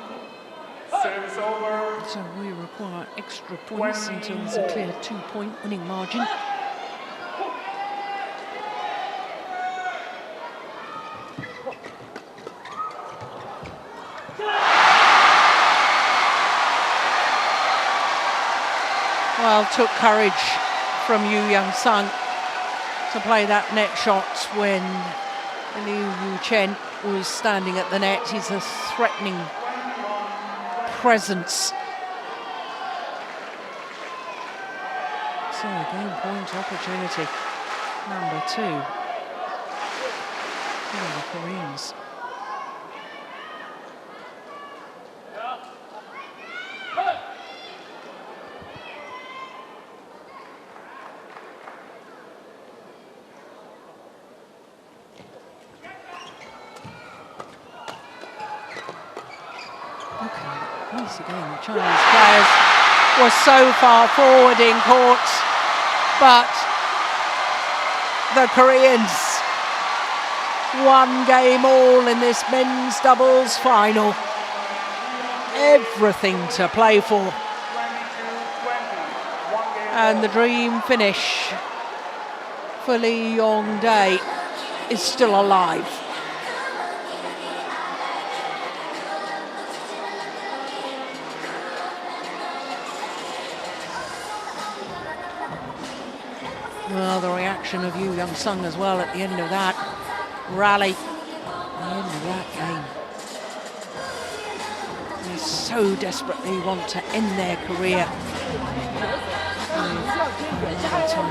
Service over. So we require extra points until there's a clear 2-point winning margin. Well, took courage from Yuchen to play that net shot when Yuchen was standing at the net. He's a threatening presence. So game point opportunity number 2 for the Koreans. Once again, the Chinese players were so far forward in court, but the Koreans one game all in this men's doubles final. Everything to play for. And the dream finish for Yong Day is still alive. Well, the reaction of Yuchen as well at the end of that rally, at the end of that game. They so desperately want to end their career with another title.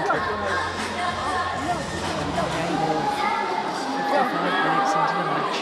55 minutes into the match.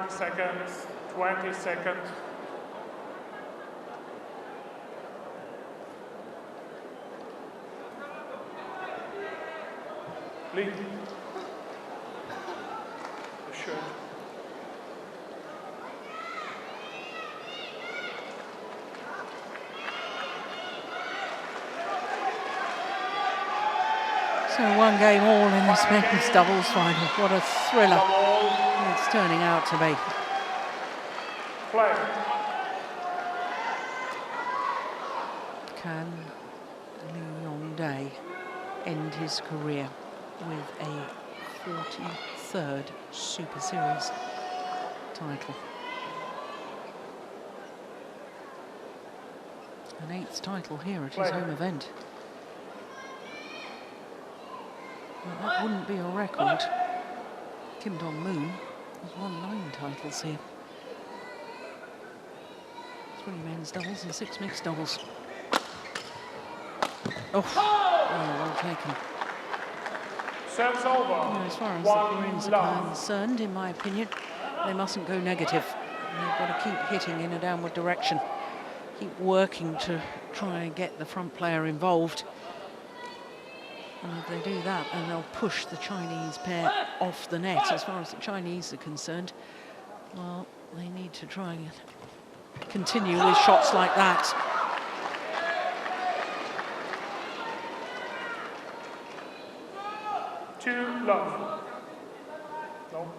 Seconds, 20 seconds. Lead. The shirt. So 1 game all in this men's doubles final. What a thriller it's turning out to be. Play. Can Yeong end his career with a 43rd Super Series title? An 8th title here at his home event. Well, that wouldn't be a record. Kim Dong-moon has won 9 titles here. 3 men's doubles and 6 mixed doubles. Oh, well taken. Serves over. As far as the Koreans are concerned, in my opinion, they mustn't go negative. They've got to keep hitting in a downward direction. Keep working to try and get the front player involved. And if they do that, then they'll push the Chinese pair off the net. As far as the Chinese are concerned, well, they need to try and continue with shots like that. Two love. No.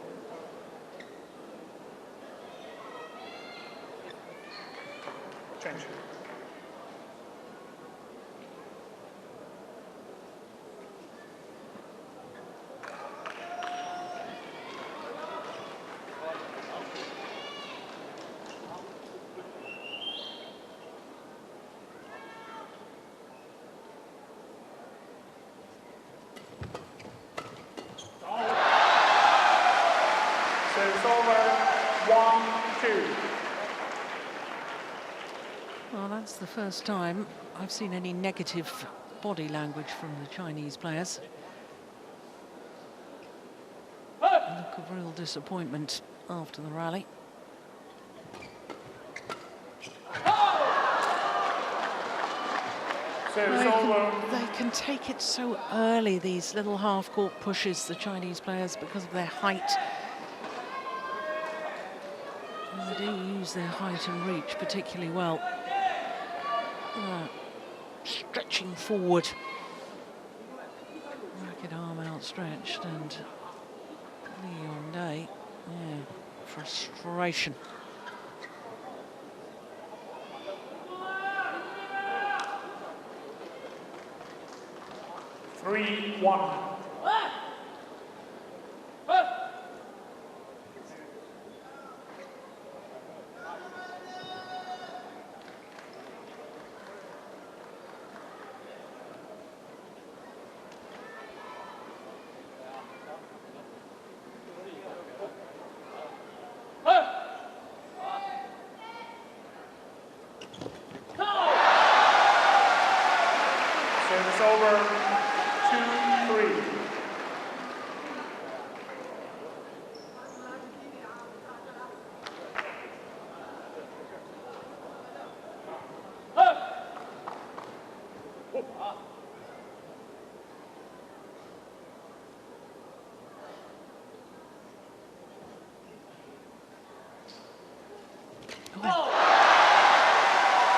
Change. It's over. 1-2. Well, that's the first time I've seen any negative body language from the Chinese players. A look of real disappointment after the rally. They can take it so early, these little half-court pushes, the Chinese players, because of their height. And they do use their height and reach particularly well. Stretching forward. Racket arm outstretched, and Yeong, frustration. Three, 1. Service over. 2-3.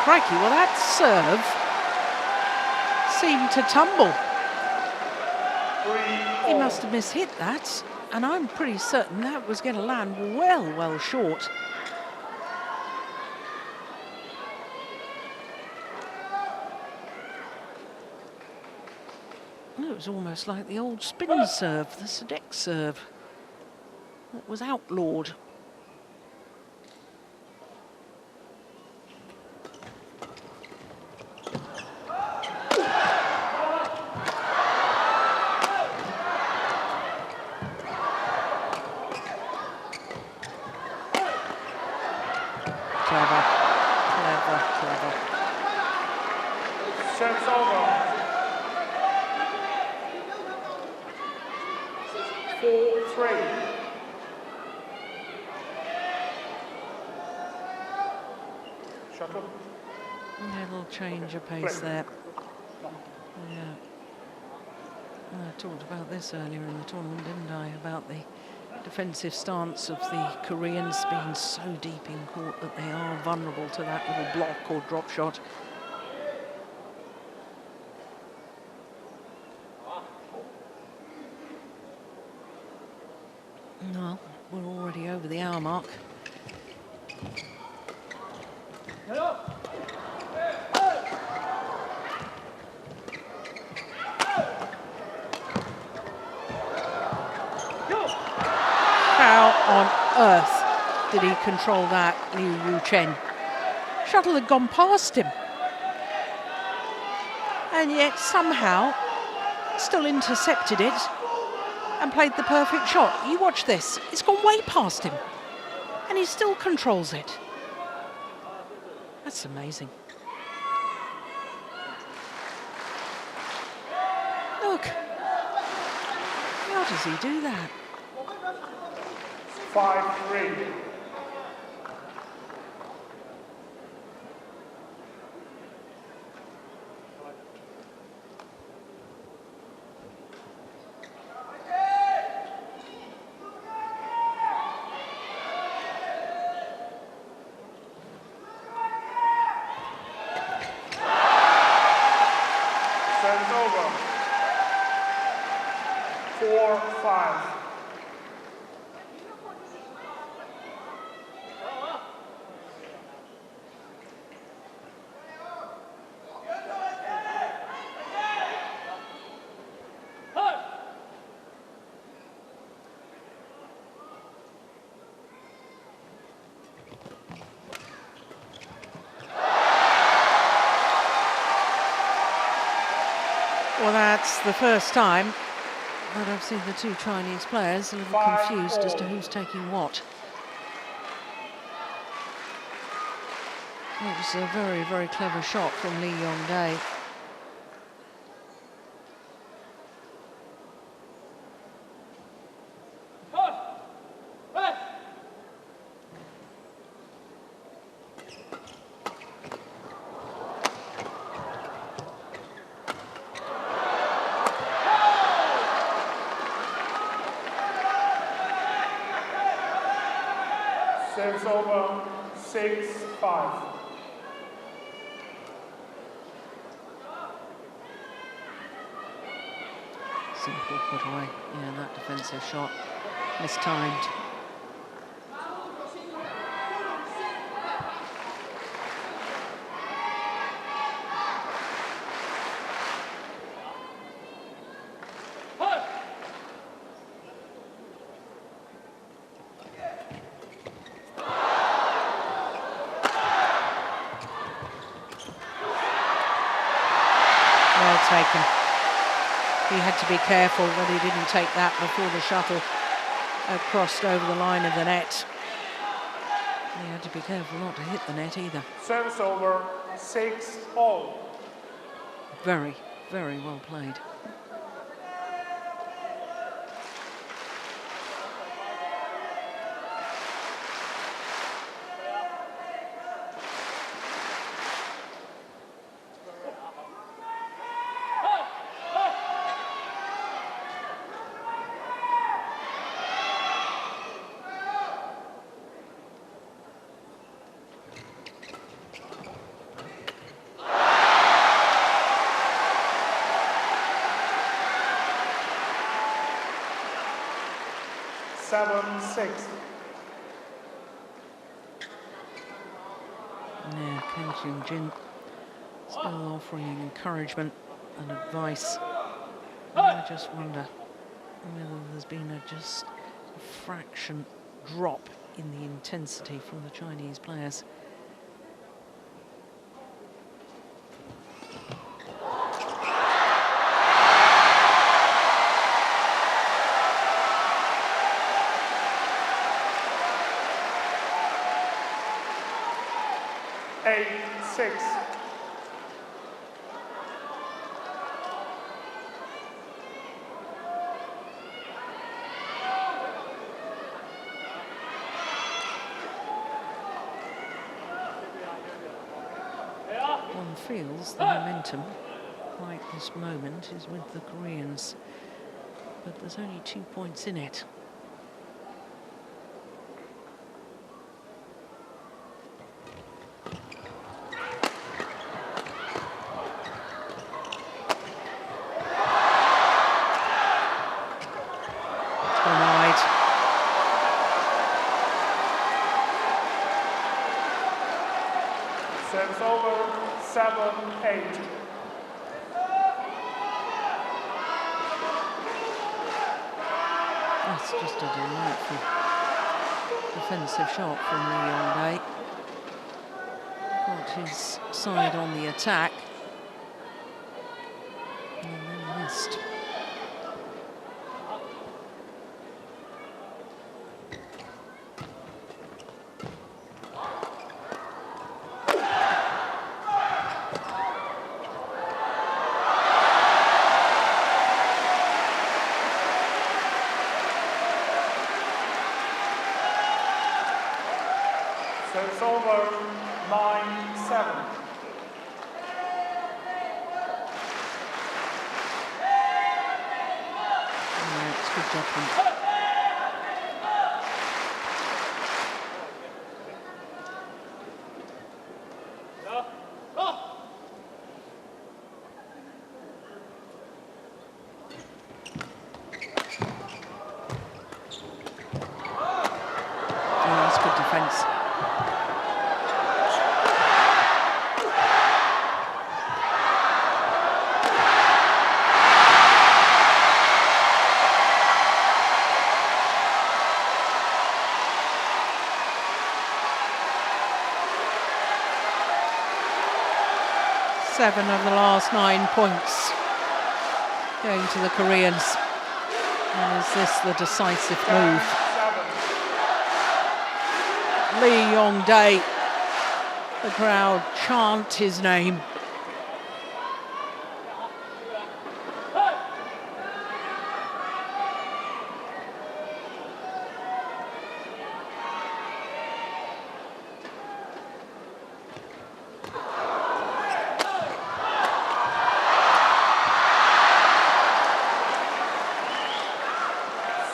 Crikey, well that serve seemed to tumble. He must have mishit that, and I'm pretty certain that was going to land well short. It was almost like the old spin serve, the Sadek serve, that was outlawed. Clever. Service over. 4-3. Shuttle. A little change of pace there. Yeah. I talked about this earlier in the tournament, didn't I? About the defensive stance of the Koreans being so deep in court that they are vulnerable to that little block or drop shot. we're already over the hour mark. How on earth did he control that, Yuchen? Shuttle had gone past him. And yet somehow still intercepted it and played the perfect shot. You watch this, it's gone way past him. And he still controls it. That's amazing. Look, how does he do that? 5-3. Service over. 4-5. Well, that's the first time that I've seen the two Chinese players a little confused as to who's taking what. It was a very, very clever shot from Yeong. Service over. 6-5. Simple put away. Yeah, that defensive shot mistimed. Well taken. He had to be careful that he didn't take that before the shuttle crossed over the line of the net. He had to be careful not to hit the net either. Service over. 6-all. Very, very well played. Yeah, Ken Jin still offering encouragement and advice. And I just wonder whether there's been just a fraction drop in the intensity from the Chinese players. One feels the momentum right this moment is with the Koreans, but there's only 2 points in it. It's gone wide. Serves over 7-8. That's just a delightful defensive shot from Yeong. Got his side on the attack. And then missed. So it's over 9-7. Yeah, it's good judgment. Yeah, it's good defense. Seven of the last 9 points going to the Koreans. And is this the decisive move? 10-7. Lee Yong-dae. The crowd chant his name.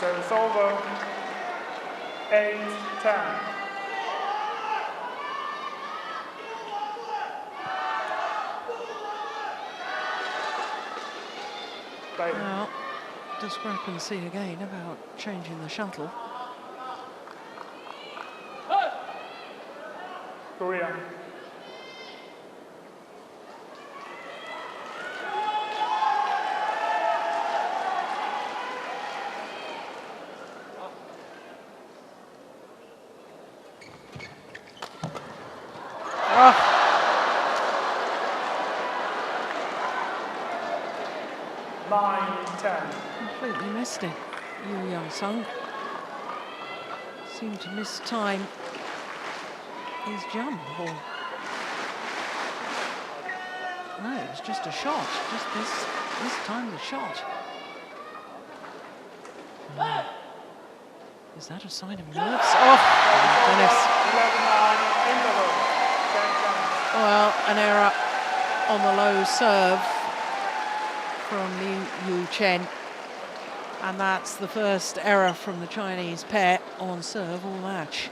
So it's over 8-10. Well, discrepancy again about changing the shuttle. Korea. Oh, 9-10. completely missed it. Yeong seemed to miss time his jump. Or no, it was just a shot. Just this time the shot. Is that a sign of nerves? Oh, my goodness. 11-9 interval. 10-10. Well, an error on the low serve from Yuchen. And that's the first error from the Chinese pair on serve all match.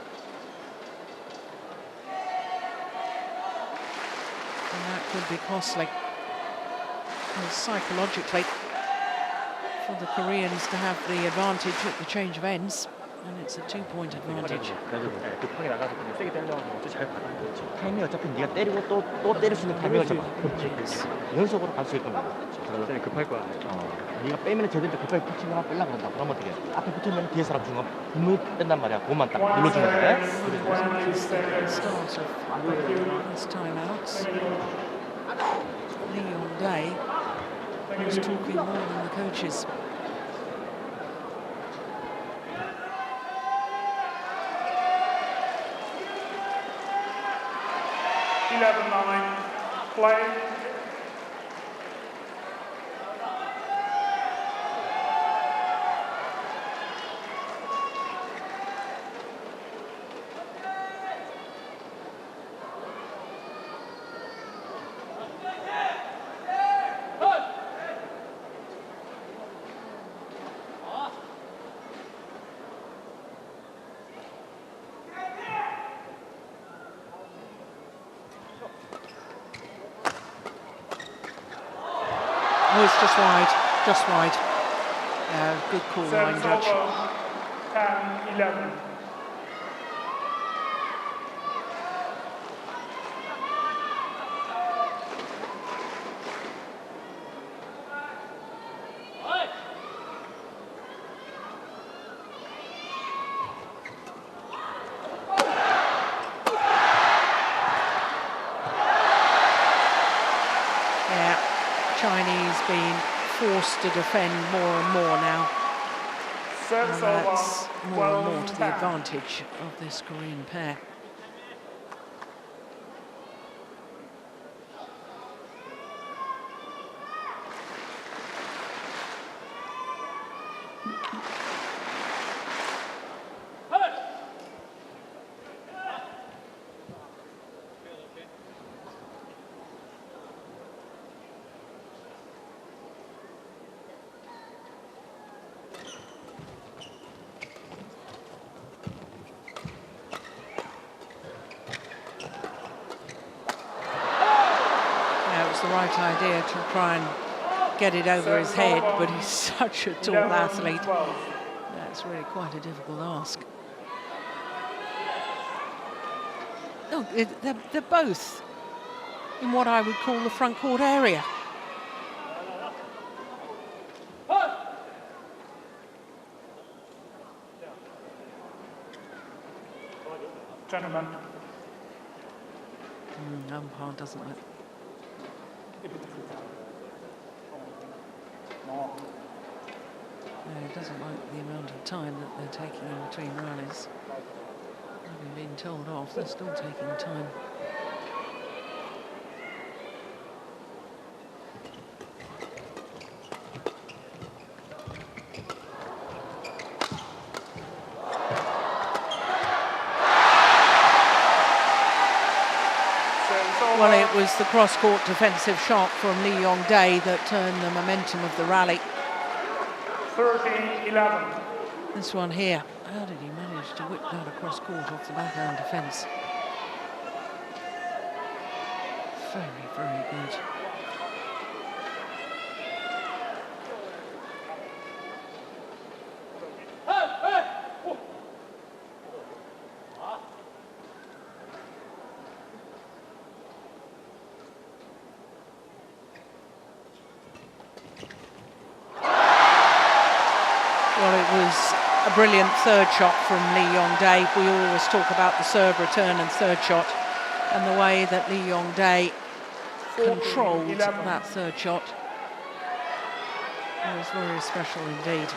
And that could be costly. And psychologically, for the Koreans to have the advantage at the change of ends. And it's a 2-point advantage. 급하게 나가서 그냥 세게 때려가지고 어째 잘 받은 거지. 타이밍 어차피 네가 때리고 또 때릴 수 있는 타이밍을 잡아. 연속으로 갈 수 있게끔. 쟤는 급할 거야. 네가 빼면 제대로 급하게 붙이고 하나 빼려고 그런다. 그러면 어떻게 앞에 붙으면 뒤에 사람 중간 분명히 뺀단 말이야. 그것만 딱 눌러주면 돼. Start of this timeouts. Lee Yong-dae was talking more than the coaches. Play. Oh, it's just wide, just wide. Good call, line Serves judge. over 10-11. Chinese being forced to defend more and more now. And Service that's over. more and more to the 12-10. advantage of this Korean pair. The right idea to try and get it over his head, but he's such a tall athlete. That's really quite a difficult ask. No, they're both in what I would call the front court area. Gentlemen. Umpire doesn't let. No, it doesn't like the amount of time that they're taking in between rallies. Having been told off, they're still taking time. Well, it was the cross-court defensive shot from Lee Yong-dae that turned the momentum of the rally. 13-11. This one here, how did he manage to whip that across court off the backhand defence? Very, very good. Well, it was a brilliant third shot from Lee Yong-dae. We always talk about the serve return and third shot, and the way that Lee Yong-dae controlled that third shot was very special indeed.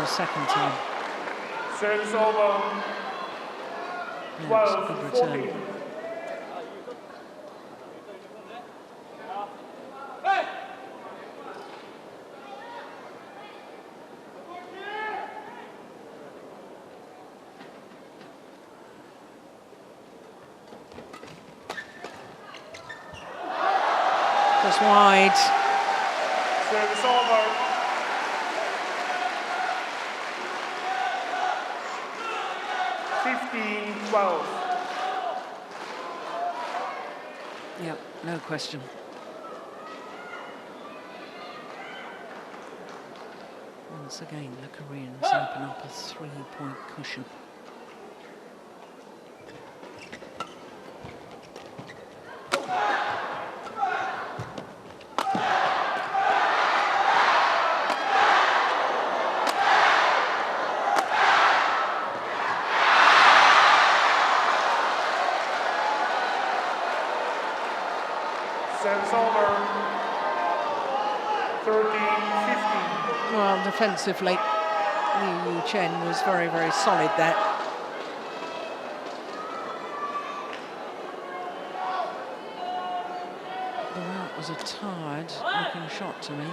Second time. Service over. Yeah, it's a good return. Just wide. Service over. Yep, no question. Once again, the Koreans open up a 3-point cushion. Service over. 13-15. Well, defensively, Yuchen was very, very solid there. Well, that was a tired-looking shot to me.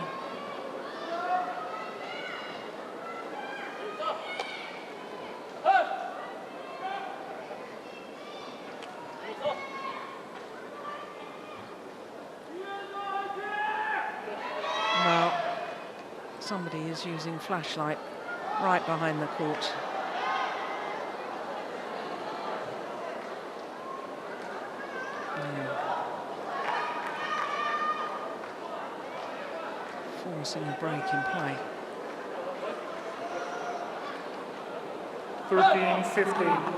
Somebody is using flashlight right behind the court. Yeah. Forcing a break in play. 13-15.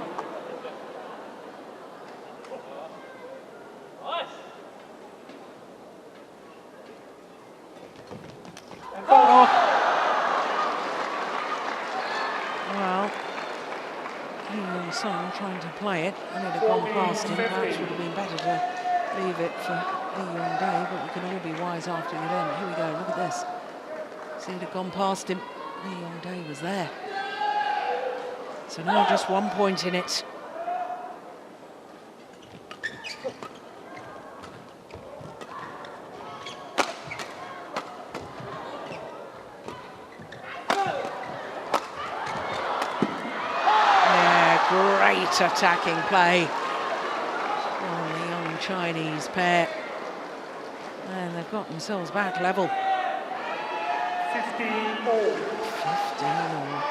Seong trying to play it, and it had gone past him. Perhaps would have been better to leave it for Yeong Day, but we can all be wise after the event. Here we go, look at this. See, it had gone past him. Yeong Day was there. So now just 1 point in it. Great attacking play from the young Chinese pair. And they've got themselves back level. 15 all. 15 all.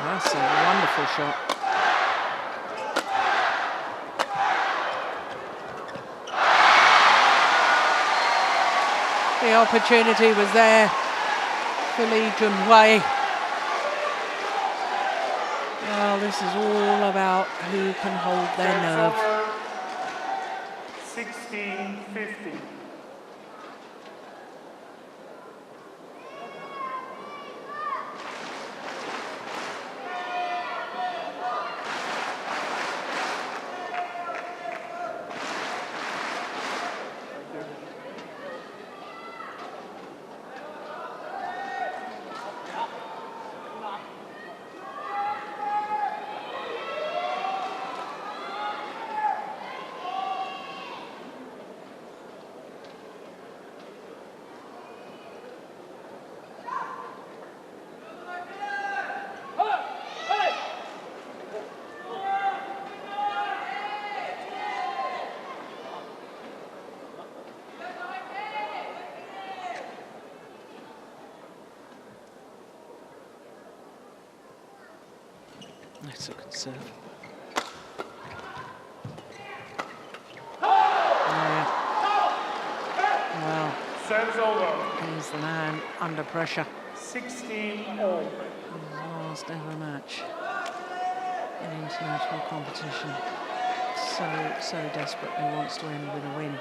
That's a wonderful shot. The opportunity was there for Junhui. Well, this is all about who can hold their nerve. 16-15. That's a good serve. Well, Serves over. he's the man under pressure. 16 all. His last ever match in international competition. So desperately wants to end with a win.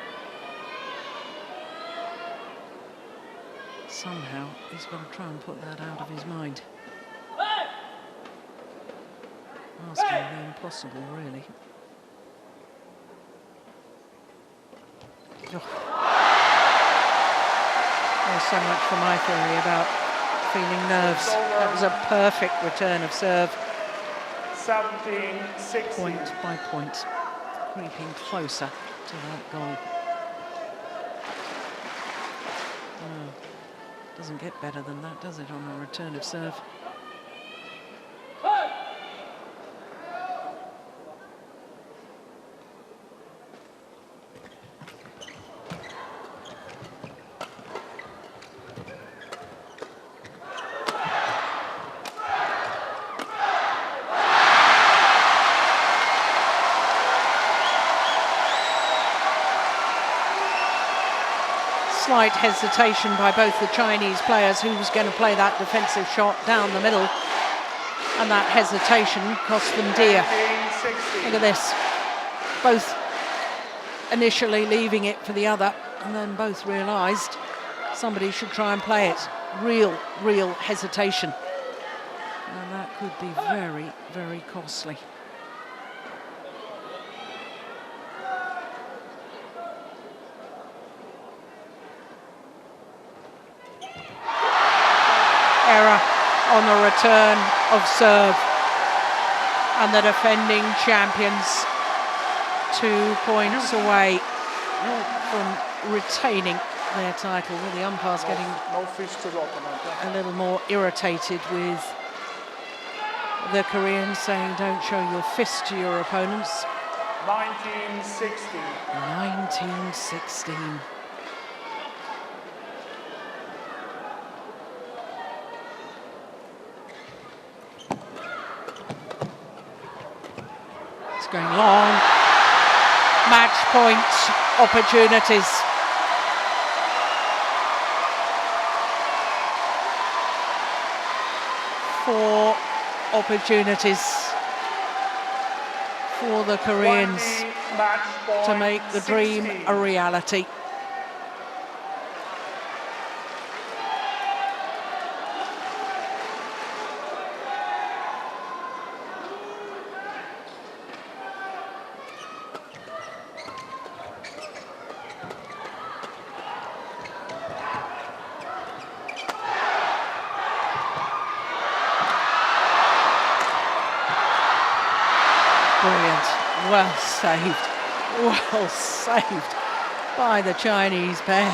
Somehow he's got to try and put that out of his mind. Asking the impossible, really. Oh. There's so much for my theory about feeling nerves. That was a perfect return of serve. 17-16. Point by point, creeping closer to that goal. Oh, doesn't get better than that, does it, on a return of serve? Slight hesitation by both the Chinese players who was going to play that defensive shot down the middle, and that hesitation cost them dear. Look at this, both initially leaving it for the other, and then both realised somebody should try and play it. Real hesitation, and that could be very, very costly. Error on the return of serve, and the defending champions 2 points away from retaining their title. Well, the umpire's getting a little more irritated with the Koreans, saying don't show your fist to your opponents. 19-16. 19-16. Going long, match point opportunities for opportunities for the Koreans 20 match point to make the dream 16. a reality. Brilliant. Well saved by the Chinese pair.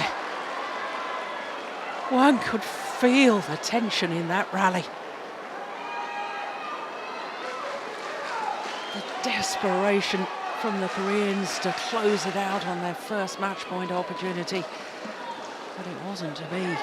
One could feel the tension in that rally. The desperation from the Koreans to close it out on their first match point opportunity. But it wasn't to be.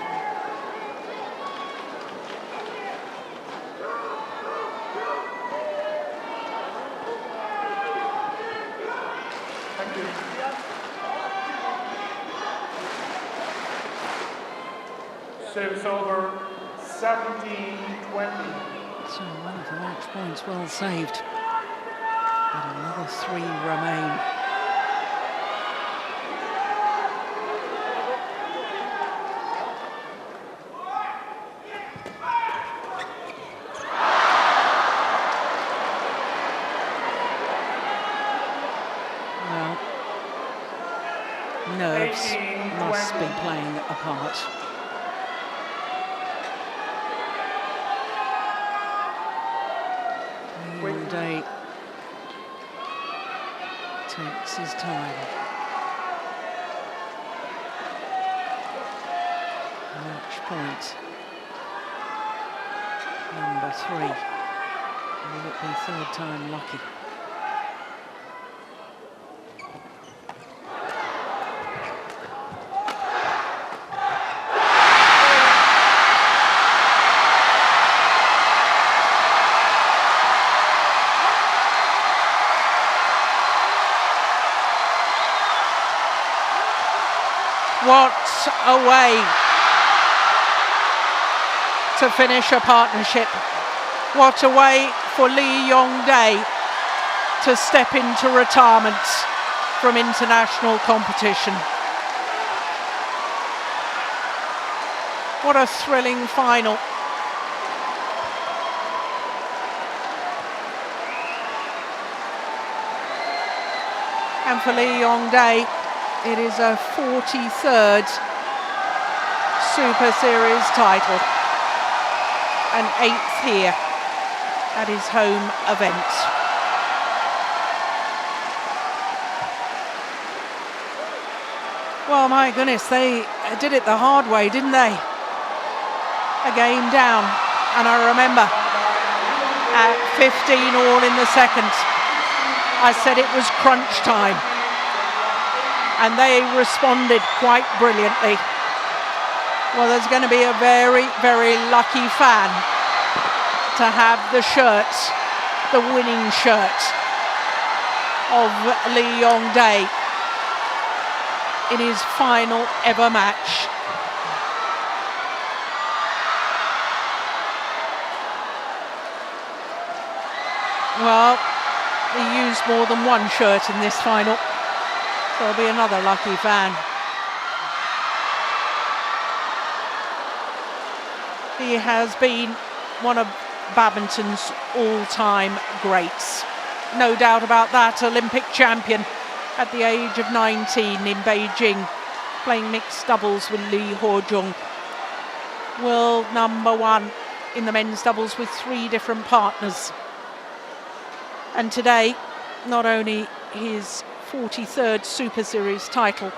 Serves over 17-20. So one of the match points well saved. But another 3 remain. Well, nerves must be playing a part. Yeong takes his time. Match point number 3. Will it be third time lucky? What a way to finish a partnership. What a way for Yeong to step into retirement from international competition. What a thrilling final. And for Yeong, it is a 43rd Super Series title, an 8th here at his home event. Well, my goodness, they did it the hard way, didn't they? A game down, and I remember at 15 all in the second, I said it was crunch time. And they responded quite brilliantly. Well, there's going to be a very, very lucky fan to have the shirt, the winning shirt of Yeong in his final ever match. Well, he used more than one shirt in this final. There'll be another lucky fan. He has been one of badminton's all-time greats. No doubt about that. Olympic champion at the age of 19 in Beijing, playing mixed doubles with Lee Ho-jung. World #1 in the men's doubles with 3 different partners. And today, not only his 43rd Super Series title,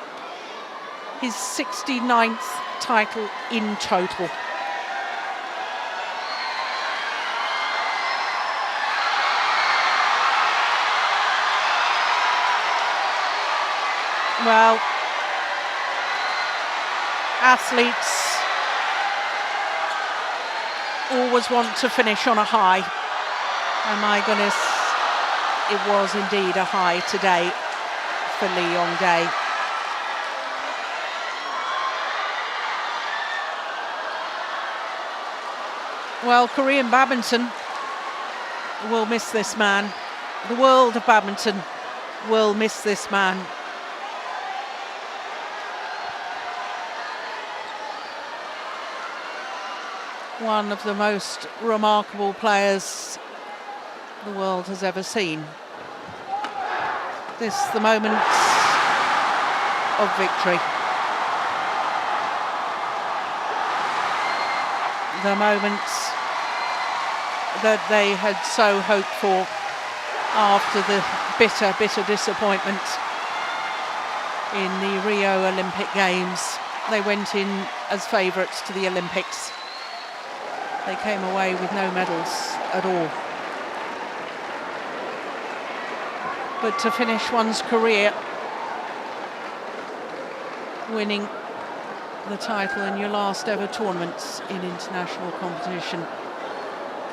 his 69th title in total. Well, athletes always want to finish on a high, and my goodness, it was indeed a high today for Yeong. Well, Korean badminton will miss this man. The world of badminton will miss this man. One of the most remarkable players the world has ever seen. This the moment of victory. The moment that they had so hoped for after the bitter, bitter disappointment in the Rio Olympic Games. They went in as favourites to the Olympics. They came away with no medals at all. But to finish one's career winning the title in your last ever tournaments in international competition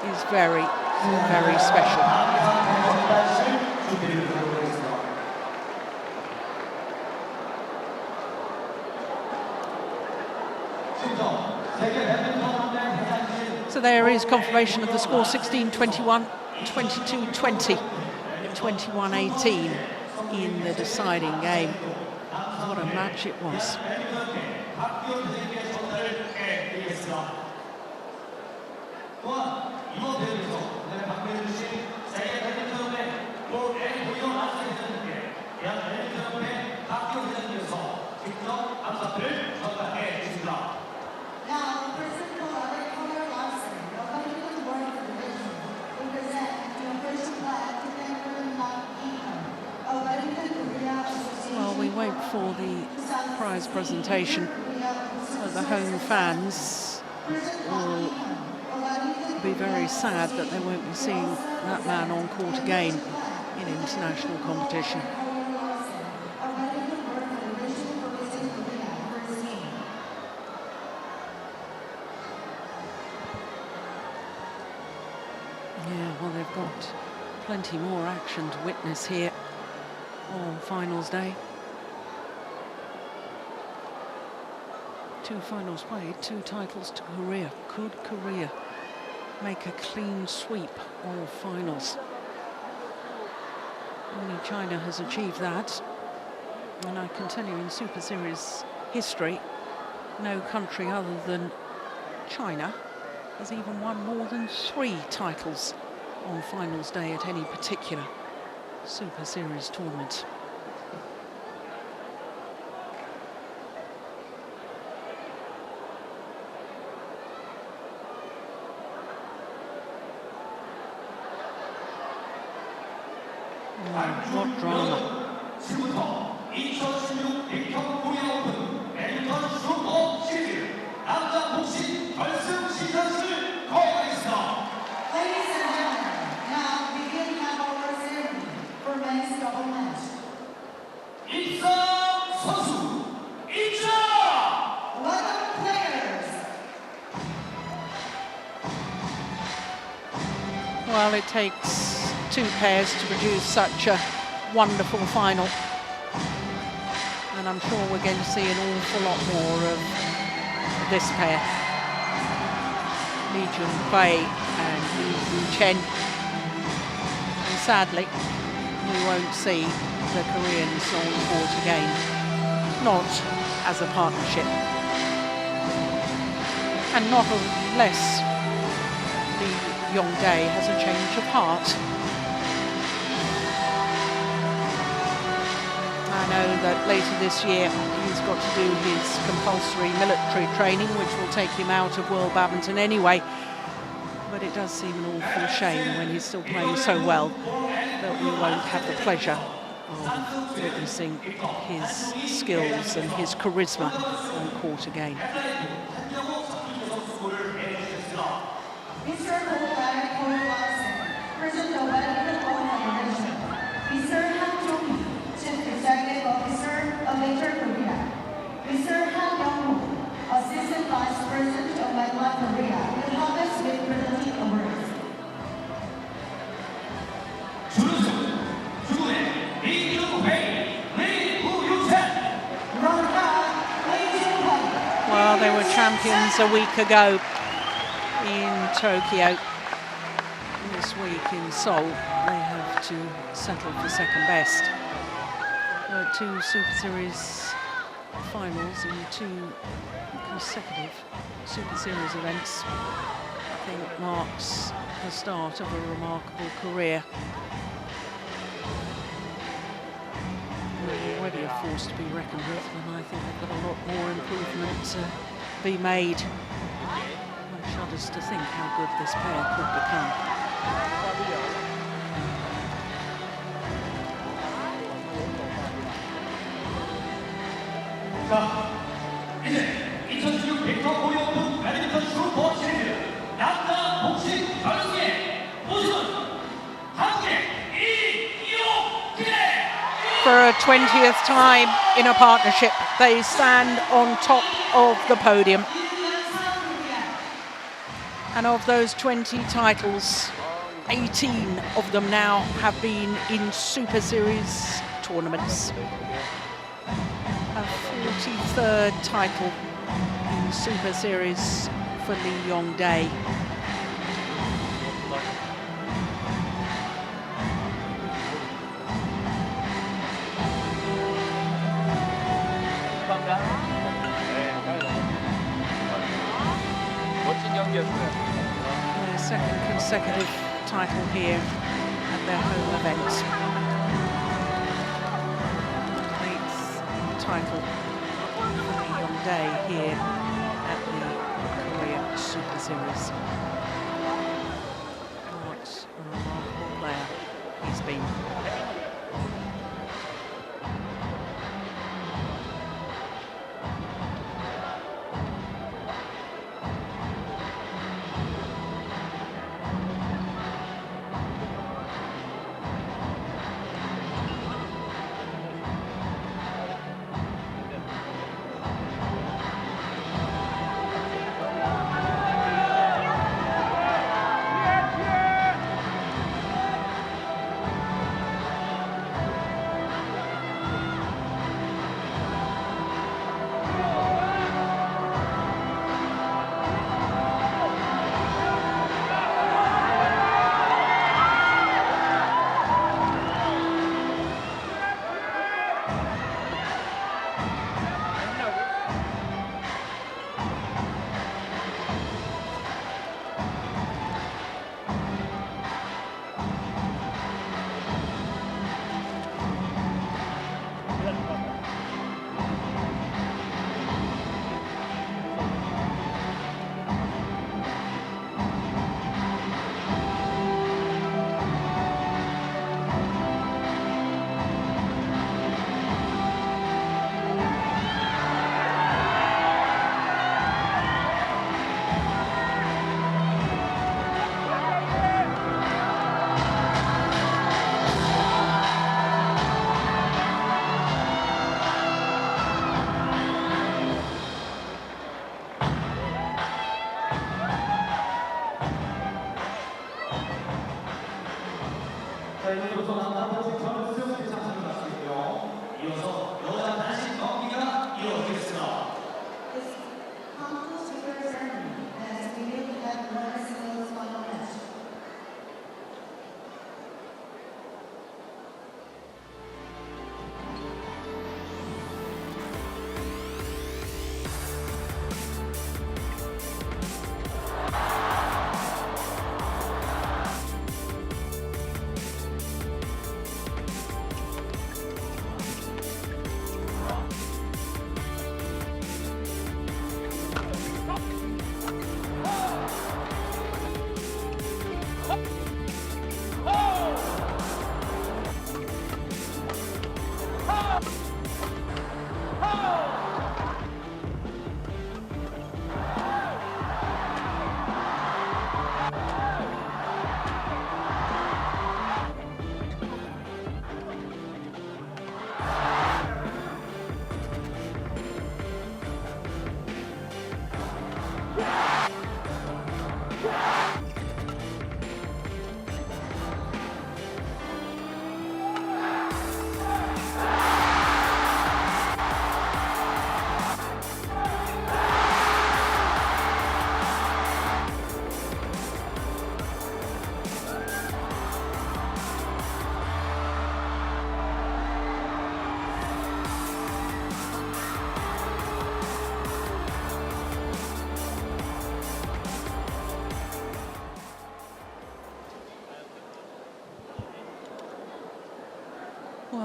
is very, very special. So there is confirmation of the score: 16-21, 22-20, 21-18 in the deciding game. What a match it was. Well, we wait for the prize presentation. So the home fans will be very sad that they won't be seeing that man on court again in international competition. Yeah, well, they've got plenty more action to witness here on finals day. 2 finals played, 2 titles to Korea. Could Korea make a clean sweep of finals? Only China has achieved that. And I can tell you, in Super Series history, no country other than China has even won more than 3 titles on finals day at any particular Super Series tournament. What drama. Well, it takes 2 pairs to produce such a wonderful final, and I'm sure we're going to see an awful lot more of this pair, Junhui and Yuchen. And sadly, we won't see the Koreans on court again, not as a partnership, and not unless the Yong has a change of heart. I know that later this year he's got to do his compulsory military training, which will take him out of World Badminton anyway. But it does seem an awful shame, when he's still playing so well, that we won't have the pleasure of witnessing his skills and his charisma on court again. Mr. Yeong, Assistant Vice President of MetLife Korea, will help us with presenting awards. Well, they were champions a week ago, in Tokyo. This week in Seoul, they have to settle for second best. 2 Super Series finals in 2 consecutive Super Series events, I think marks the start of a remarkable career. They're already a force to be reckoned with, and I think they've got a lot more improvement to be made. One shudders to think how good this pair could become. 자, 이제 2016 빅터 코리아 오픈 배드민턴 슈퍼 시리즈 남자 복식 결승에 우승은 한국의 이용재. For a 20th time in a partnership, they stand on top of the podium. And of those 20 titles, 18 of them now have been in Super Series tournaments. A 43rd title in Super Series for Yeong Day. Their second consecutive title here at their home event. 8th title for Yeong Day here at the Korea Super Series. What a remarkable player he's been.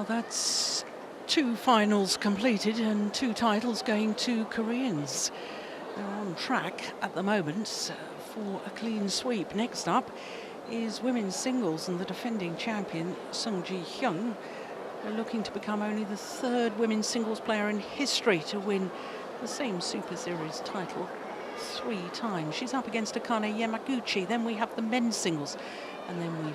Well, that's 2 finals completed and 2 titles going to Koreans. They're on track at the moment for a clean sweep. Next up is women's singles, and the defending champion, Yeong, are looking to become only the 3rd women's singles player in history to win the same Super Series title 3 times. She's up against Akane Yamaguchi. Then we have the men's singles, and then we